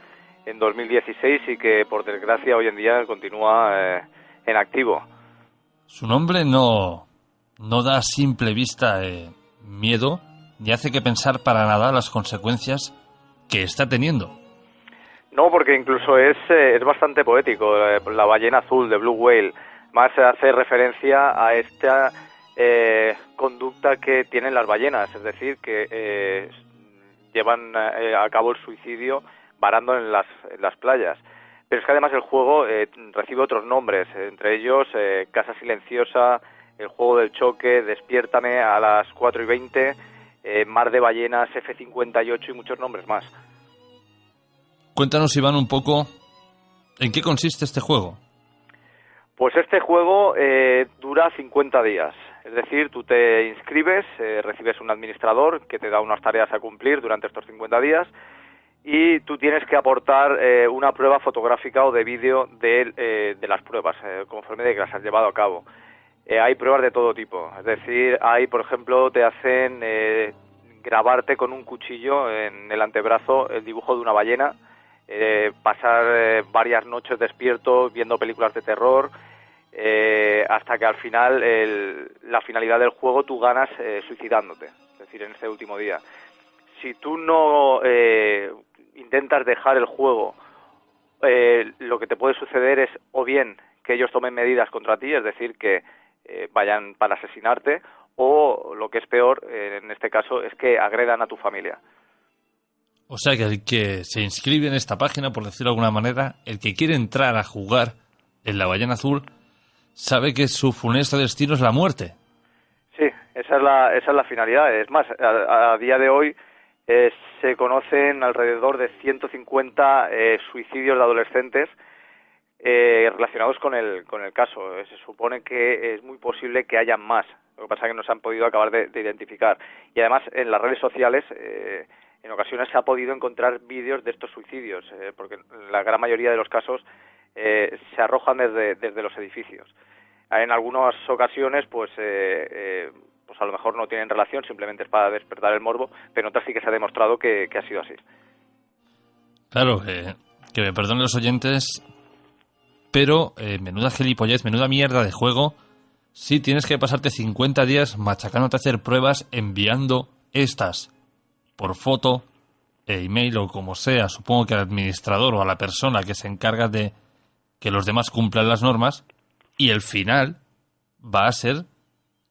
en 2016 y que, por desgracia, hoy en día continúa en activo. Su nombre no da a simple vista miedo, ni hace que pensar para nada las consecuencias que está teniendo. No, porque incluso es bastante poético. La ballena azul de Blue Whale más hace referencia a esta conducta que tienen las ballenas, es decir, que llevan a cabo el suicidio varando en las playas. Pero es que además el juego recibe otros nombres, entre ellos Casa Silenciosa, el juego del choque, Despiértame a las 4:20, Mar de Ballenas, F-58 y muchos nombres más. Cuéntanos, Iván, un poco en qué consiste este juego. Pues este juego dura 50 días. Es decir, tú te inscribes, recibes un administrador que te da unas tareas a cumplir durante estos 50 días y tú tienes que aportar una prueba fotográfica o de vídeo de las pruebas, conforme de que las has llevado a cabo. Hay pruebas de todo tipo. Es decir, hay, por ejemplo, te hacen grabarte con un cuchillo en el antebrazo el dibujo de una ballena, pasar varias noches despierto viendo películas de terror, hasta que al final la finalidad del juego tú ganas suicidándote, es decir, en este último día. Si tú no intentas dejar el juego, lo que te puede suceder es o bien que ellos tomen medidas contra ti, es decir, que vayan para asesinarte, o lo que es peor, en este caso, es que agredan a tu familia. O sea que el que se inscribe en esta página, por decirlo de alguna manera, el que quiere entrar a jugar en la ballena azul, sabe que su funesto destino es la muerte. Sí, esa es la finalidad. Es más, a día de hoy se conocen alrededor de 150 suicidios de adolescentes relacionados con el caso. Se supone que es muy posible que haya más. Lo que pasa es que no se han podido acabar de identificar. Y además en las redes sociales en ocasiones se ha podido encontrar vídeos de estos suicidios, porque la gran mayoría de los casos se arrojan desde los edificios. En algunas ocasiones pues a lo mejor no tienen relación, simplemente es para despertar el morbo, pero en otras sí que se ha demostrado que ha sido así. Claro, que me perdonen los oyentes, pero menuda gilipollez, menuda mierda de juego, si tienes que pasarte 50 días machacándote a hacer pruebas, enviando estas por foto, email o como sea, supongo que al administrador o a la persona que se encarga de que los demás cumplan las normas, y el final va a ser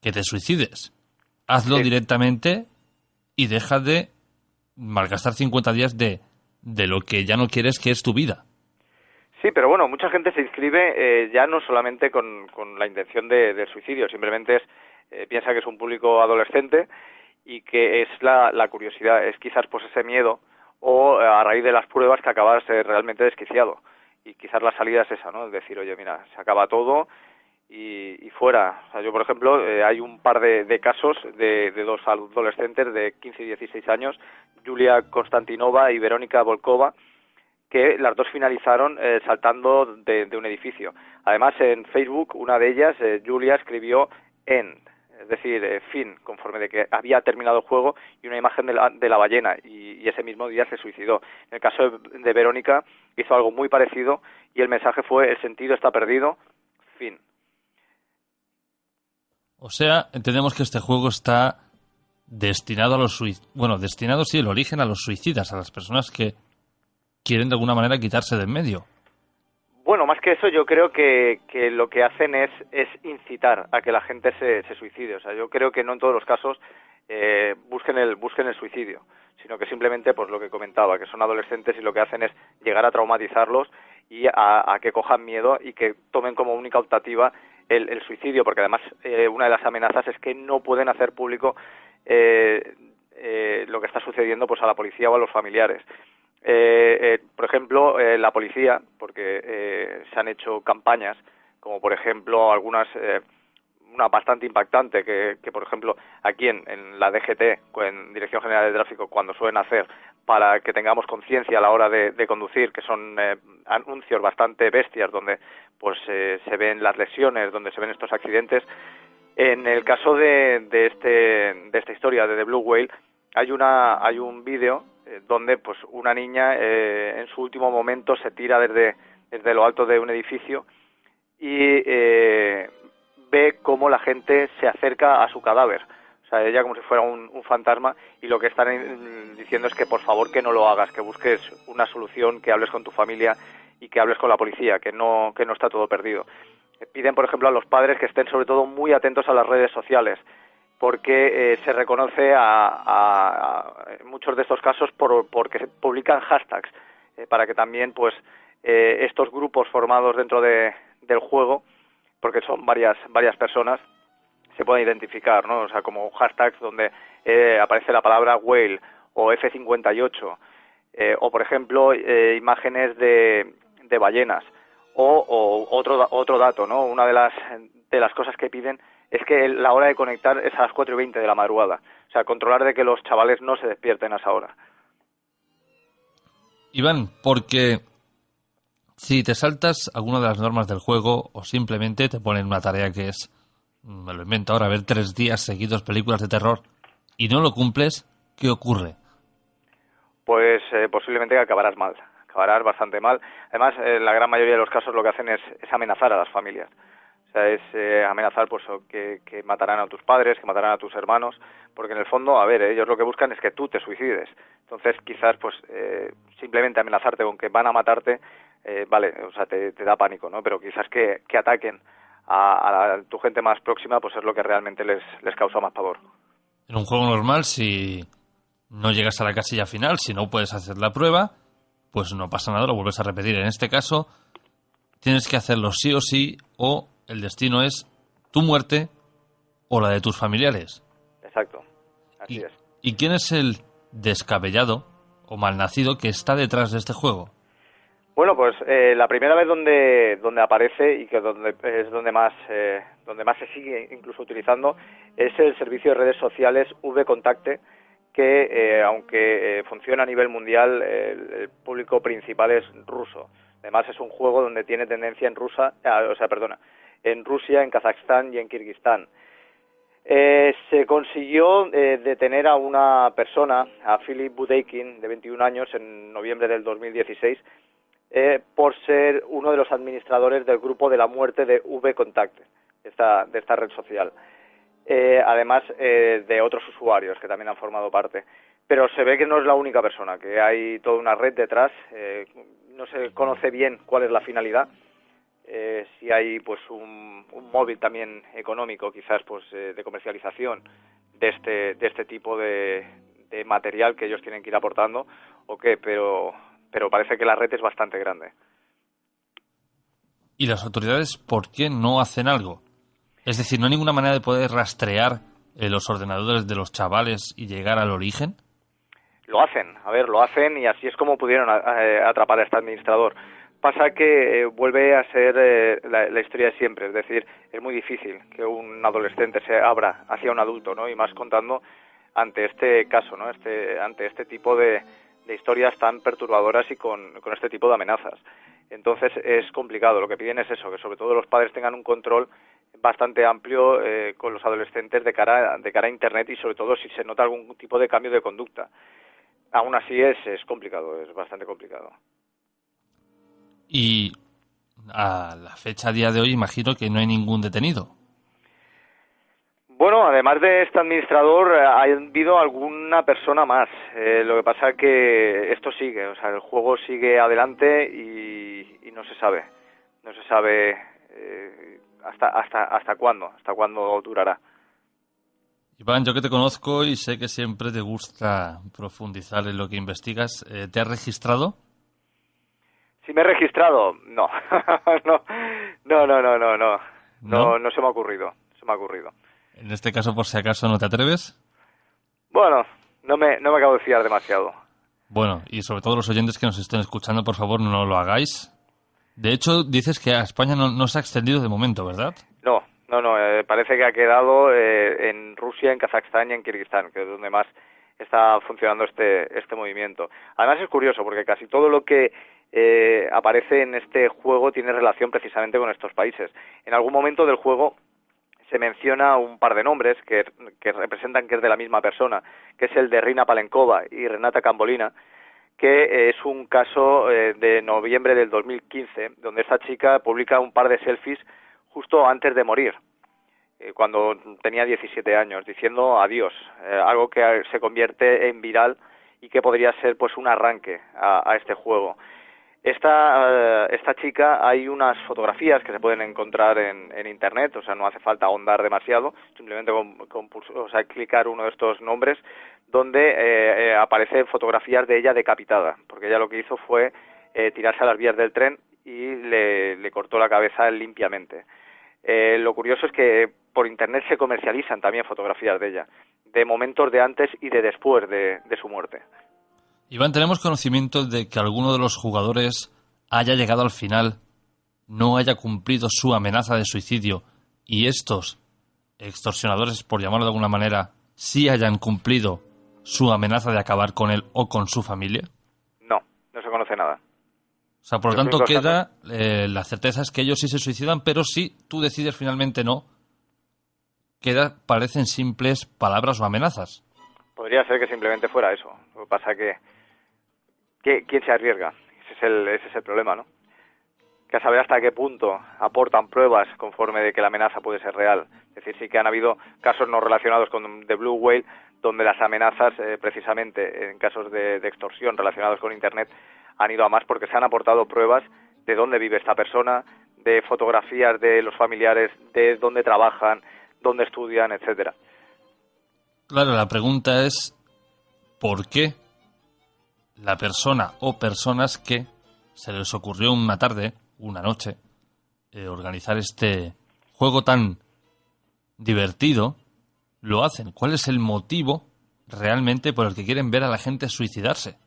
que te suicides. Hazlo directamente y deja de malgastar 50 días de lo que ya no quieres, que es tu vida. Sí, pero bueno, mucha gente se inscribe ya no solamente con la intención del suicidio, simplemente piensa que es un público adolescente y que es la curiosidad, es quizás pues ese miedo o a raíz de las pruebas que acabas realmente desquiciado. Y quizás la salida es esa, ¿no? Es decir, oye, mira, se acaba todo y fuera. O sea, yo, por ejemplo, hay un par de casos de dos adolescentes de 15 y 16 años, Julia Konstantinova y Verónica Volkova, que las dos finalizaron saltando de un edificio. Además, en Facebook, una de ellas, Julia, escribió end, es decir, fin, conforme de que había terminado el juego, y una imagen de la ballena, y ese mismo día se suicidó. En el caso de Verónica, hizo algo muy parecido, y el mensaje fue: el sentido está perdido, fin. O sea, entendemos que este juego está destinado a los destinado, sí, el origen a los suicidas, a las personas que quieren de alguna manera quitarse de en medio. Bueno, más que eso, yo creo que lo que hacen es incitar a que la gente se suicide. O sea, yo creo que no en todos los casos busquen el suicidio, sino que simplemente, pues lo que comentaba, que son adolescentes y lo que hacen es llegar a traumatizarlos y a que cojan miedo y que tomen como única optativa el suicidio, porque además una de las amenazas es que no pueden hacer público lo que está sucediendo pues a la policía o a los familiares. Por ejemplo, la policía, porque se han hecho campañas, como por ejemplo algunas, una bastante impactante, que por ejemplo aquí en la DGT, en Dirección General de Tráfico, cuando suelen hacer para que tengamos conciencia a la hora de conducir, que son anuncios bastante bestias, donde pues se ven las lesiones, donde se ven estos accidentes. En el caso de esta historia de The Blue Whale, hay un vídeo donde pues una niña en su último momento se tira desde lo alto de un edificio y ve cómo la gente se acerca a su cadáver. O sea, ella como si fuera un fantasma, y lo que están diciendo es que por favor que no lo hagas, que busques una solución, que hables con tu familia y que hables con la policía, que no está todo perdido. Piden, por ejemplo, a los padres que estén sobre todo muy atentos a las redes sociales, porque se reconoce en muchos de estos casos porque se publican hashtags, para que también pues estos grupos formados dentro del juego, porque son varias personas, se puedan identificar, ¿no? O sea, como hashtags donde aparece la palabra whale o F58, o por ejemplo imágenes de ballenas, o otro dato, ¿no? Una de las cosas que piden es que la hora de conectar es a las 4:20 de la madrugada. O sea, controlar de que los chavales no se despierten a esa hora. Iván, porque si te saltas alguna de las normas del juego o simplemente te ponen una tarea que es, me lo invento ahora, ver 3 días seguidos películas de terror y no lo cumples, ¿qué ocurre? Pues posiblemente acabarás mal, acabarás bastante mal. Además, la gran mayoría de los casos lo que hacen es amenazar a las familias. O sea, es amenazar pues que matarán a tus padres, que matarán a tus hermanos, porque en el fondo, a ver, ellos lo que buscan es que tú te suicides. Entonces, quizás pues simplemente amenazarte con que van a matarte, vale, o sea, te da pánico, ¿no? Pero quizás que ataquen a tu gente más próxima, pues es lo que realmente les causa más pavor. En un juego normal, si no llegas a la casilla final, si no puedes hacer la prueba, pues no pasa nada, lo vuelves a repetir. En este caso, tienes que hacerlo sí o sí, o el destino es tu muerte o la de tus familiares. Exacto, así es. ¿Y quién es el descabellado o malnacido que está detrás de este juego? Bueno, pues la primera vez donde aparece y que es donde más se sigue incluso utilizando es el servicio de redes sociales VKontakte, que aunque funciona a nivel mundial, el público principal es ruso. Además es un juego donde tiene tendencia en Rusia, en Kazajstán y en Kirguistán. Se consiguió detener a una persona, a Filip Budeikin, de 21 años, en noviembre del 2016, por ser uno de los administradores del grupo de la muerte de VKontakte, de esta red social. Además de otros usuarios que también han formado parte. Pero se ve que no es la única persona, que hay toda una red detrás. No se conoce bien cuál es la finalidad. Si hay pues un móvil también económico, quizás pues de comercialización de este tipo de material que ellos tienen que ir aportando, o qué, pero parece que la red es bastante grande. ¿Y las autoridades por qué no hacen algo? Es decir, ¿no hay ninguna manera de poder rastrear los ordenadores de los chavales y llegar al origen? Lo hacen y así es como pudieron atrapar a este administrador. Pasa que vuelve a ser la historia de siempre, es decir, es muy difícil que un adolescente se abra hacia un adulto, ¿no? Y más contando ante este caso, ¿no? Ante este tipo de historias tan perturbadoras y con este tipo de amenazas. Entonces es complicado. Lo que piden es eso, que sobre todo los padres tengan un control bastante amplio con los adolescentes de cara a Internet, y sobre todo si se nota algún tipo de cambio de conducta. Aún así es complicado, es bastante complicado. Y a la fecha, a día de hoy, imagino que no hay ningún detenido. Bueno, además de este administrador, ha habido alguna persona más. Lo que pasa es que esto sigue, o sea, el juego sigue adelante y no se sabe. No se sabe hasta cuándo durará. Iván, yo que te conozco y sé que siempre te gusta profundizar en lo que investigas, ¿te has registrado? Si me he registrado, no. No se me ha ocurrido. En este caso, por si acaso, ¿no te atreves? Bueno, no me acabo de fiar demasiado. Bueno, y sobre todo los oyentes que nos estén escuchando, por favor, no lo hagáis. De hecho, dices que a España no se ha extendido de momento, ¿verdad? No, parece que ha quedado en Rusia, en Kazajstán y en Kirguistán, que es donde más está funcionando este movimiento. Además es curioso, porque casi todo lo que aparece en este juego tiene relación precisamente con estos países. En algún momento del juego se menciona un par de nombres que representan que es de la misma persona, que es el de Rina Palenkova y Renata Kambolina, que es un caso de noviembre del 2015, donde esta chica publica un par de selfies justo antes de morir, cuando tenía 17 años, diciendo adiós, algo que se convierte en viral y que podría ser pues un arranque a este juego. Esta chica, hay unas fotografías que se pueden encontrar en internet, o sea, no hace falta ahondar demasiado, simplemente clicar uno de estos nombres, donde aparecen fotografías de ella decapitada, porque ella lo que hizo fue tirarse a las vías del tren y le cortó la cabeza limpiamente. Lo curioso es que por internet se comercializan también fotografías de ella, de momentos de antes y de después de su muerte. Iván, ¿tenemos conocimiento de que alguno de los jugadores haya llegado al final, no haya cumplido su amenaza de suicidio y estos extorsionadores, por llamarlo de alguna manera, sí hayan cumplido su amenaza de acabar con él o con su familia? No se conoce nada. O sea, por lo tanto queda la certeza es que ellos sí se suicidan, pero si tú decides finalmente no, parecen simples palabras o amenazas. Podría ser que simplemente fuera eso. Lo que pasa que ¿quién se arriesga? Ese es el problema, ¿no? Que a saber hasta qué punto aportan pruebas conforme de que la amenaza puede ser real. Es decir, sí que han habido casos no relacionados con The Blue Whale, donde las amenazas, precisamente en casos de extorsión relacionados con Internet, han ido a más porque se han aportado pruebas de dónde vive esta persona, de fotografías de los familiares, de dónde trabajan, dónde estudian, etcétera. Claro, la pregunta es ¿por qué la persona o personas que se les ocurrió una tarde, una noche, organizar este juego tan divertido, lo hacen? ¿Cuál es el motivo realmente por el que quieren ver a la gente suicidarse.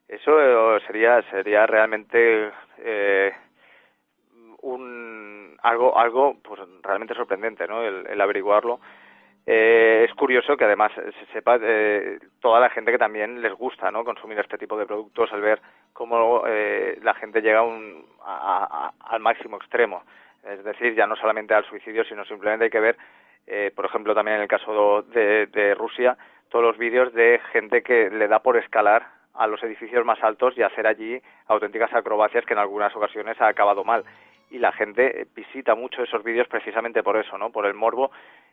Eso sería realmente algo pues realmente sorprendente, ¿no? El averiguarlo. Es curioso que además se sepa toda la gente que también les gusta, ¿no?, consumir este tipo de productos, al ver cómo la gente llega al máximo extremo. Es decir, ya no solamente al suicidio, sino simplemente hay que ver, por ejemplo, también en el caso de Rusia, todos los vídeos de gente que le da por escalar a los edificios más altos y hacer allí auténticas acrobacias que en algunas ocasiones ha acabado mal. Y la gente visita mucho esos vídeos precisamente por eso, ¿no?, por el morbo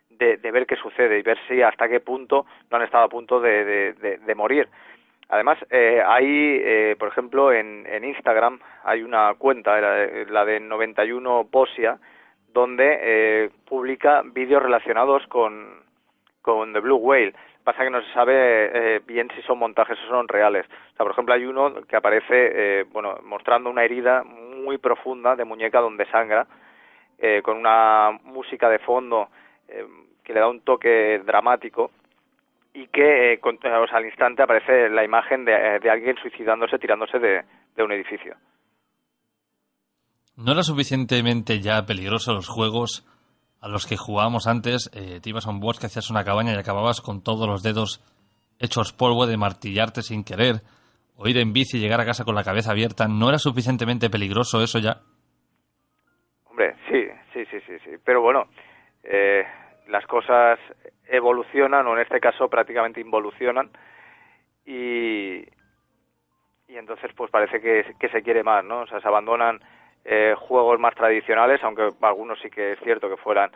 de ver qué sucede y ver si hasta qué punto no han estado a punto de morir. Además, hay, por ejemplo, en Instagram hay una cuenta, la de 91 Bosia, donde publica vídeos relacionados con The Blue Whale. Pasa que no se sabe bien si son montajes o son reales. O sea, por ejemplo, hay uno que aparece mostrando una herida muy profunda de muñeca donde sangra, con una música de fondo que le da un toque dramático, y que al instante aparece la imagen de alguien suicidándose, tirándose de un edificio. ¿No era suficientemente ya peligroso los juegos a los que jugábamos antes? Te ibas a un bosque, hacías una cabaña y acababas con todos los dedos hechos polvo de martillarte sin querer, o ir en bici y llegar a casa con la cabeza abierta. ¿No era suficientemente peligroso eso ya? Hombre, sí. Pero bueno, las cosas evolucionan, o en este caso prácticamente involucionan, y entonces pues parece que se quiere más, ¿no? O sea, se abandonan juegos más tradicionales, aunque algunos sí que es cierto que fueran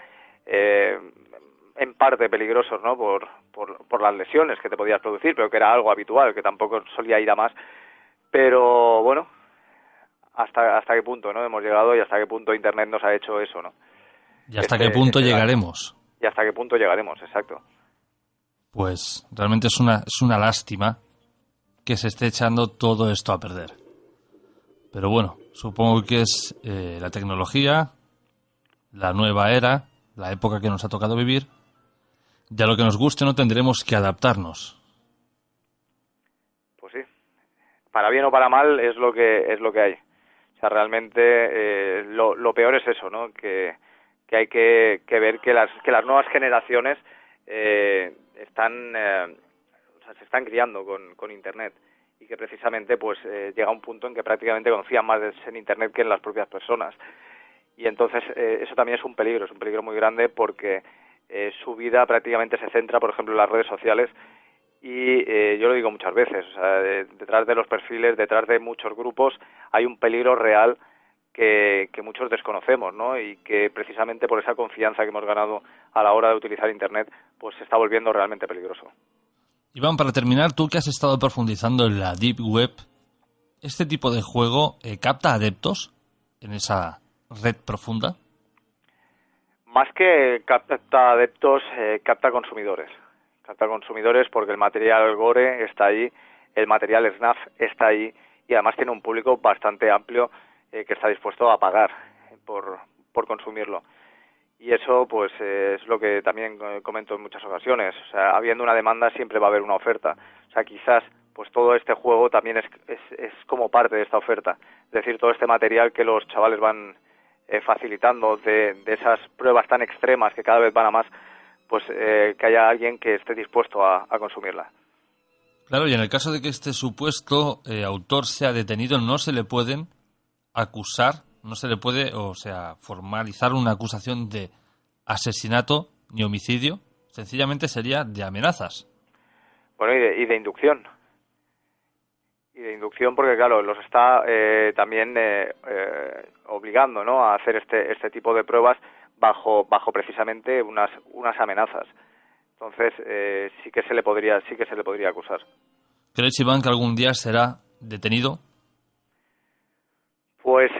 en parte peligrosos, ¿no?, por las lesiones que te podías producir, pero que era algo habitual, que tampoco solía ir a más. Pero bueno, hasta qué punto, ¿no?, hemos llegado, y hasta qué punto Internet nos ha hecho eso, ¿no? ¿Y hasta qué punto llegaremos? Y hasta qué punto llegaremos, exacto. Pues realmente es una lástima que se esté echando todo esto a perder. Pero bueno, supongo que es la tecnología, la nueva era, la época que nos ha tocado vivir. Ya lo que nos guste no tendremos que adaptarnos. Pues sí. Para bien o para mal es lo que hay. O sea, realmente lo peor es eso, ¿no? Que hay que ver que las nuevas generaciones se están criando con Internet, y que precisamente pues llega un punto en que prácticamente confían más en Internet que en las propias personas. Y entonces eso también es un peligro muy grande, porque su vida prácticamente se centra, por ejemplo, en las redes sociales. Y yo lo digo muchas veces, o sea, detrás de los perfiles, detrás de muchos grupos, hay un peligro real que muchos desconocemos, ¿no? Y que precisamente por esa confianza que hemos ganado a la hora de utilizar Internet, pues se está volviendo realmente peligroso. Iván, para terminar, tú que has estado profundizando en la Deep Web, ¿este tipo de juego capta adeptos en esa red profunda? Más que capta adeptos, capta consumidores. Capta consumidores porque el material gore está ahí, el material snuff está ahí, y además tiene un público bastante amplio que está dispuesto a pagar por consumirlo. Y eso pues es lo que también comento en muchas ocasiones. O sea, habiendo una demanda siempre va a haber una oferta. O sea, quizás pues todo este juego también es como parte de esta oferta. Es decir, todo este material que los chavales van facilitando de esas pruebas tan extremas que cada vez van a más, pues que haya alguien que esté dispuesto a consumirla. Claro, y en el caso de que este supuesto autor sea detenido, no se le pueden acusar, no se le puede, formalizar una acusación de asesinato ni homicidio, sencillamente sería de amenazas. Bueno, y de inducción. Y de inducción porque, claro, los está también obligando, ¿no?, a hacer este tipo de pruebas bajo precisamente unas amenazas. Entonces, sí que se le podría acusar. ¿Crees, Iván, que algún día será detenido? Pues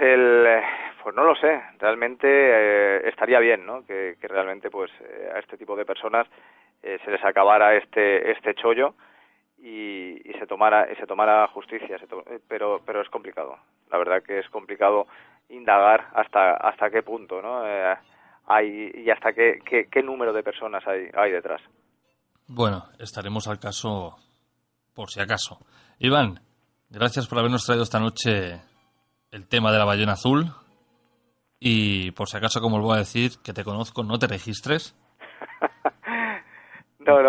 no lo sé. Realmente estaría bien, ¿no?, que realmente pues a este tipo de personas se les acabara este chollo y se tomara justicia. Pero es complicado. La verdad que es complicado indagar hasta qué punto, ¿no? Hay, y hasta qué número de personas hay detrás. Bueno, estaremos al caso por si acaso. Iván, gracias por habernos traído esta noche el tema de la ballena azul. Y por si acaso, como os voy a decir, que te conozco, no te registres. No.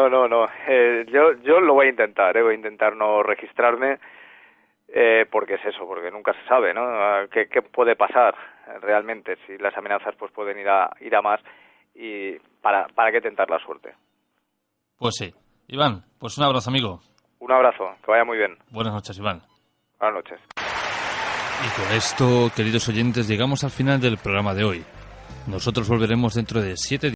Yo lo voy a intentar, voy a intentar no registrarme, porque es eso, porque nunca se sabe, ¿no? ¿Qué puede pasar realmente? Si las amenazas pues pueden ir a más, y para qué tentar la suerte. Pues sí. Iván, pues un abrazo, amigo. Un abrazo, que vaya muy bien. Buenas noches, Iván. Buenas noches. Y con esto, queridos oyentes, llegamos al final del programa de hoy. Nosotros volveremos dentro de 7 días.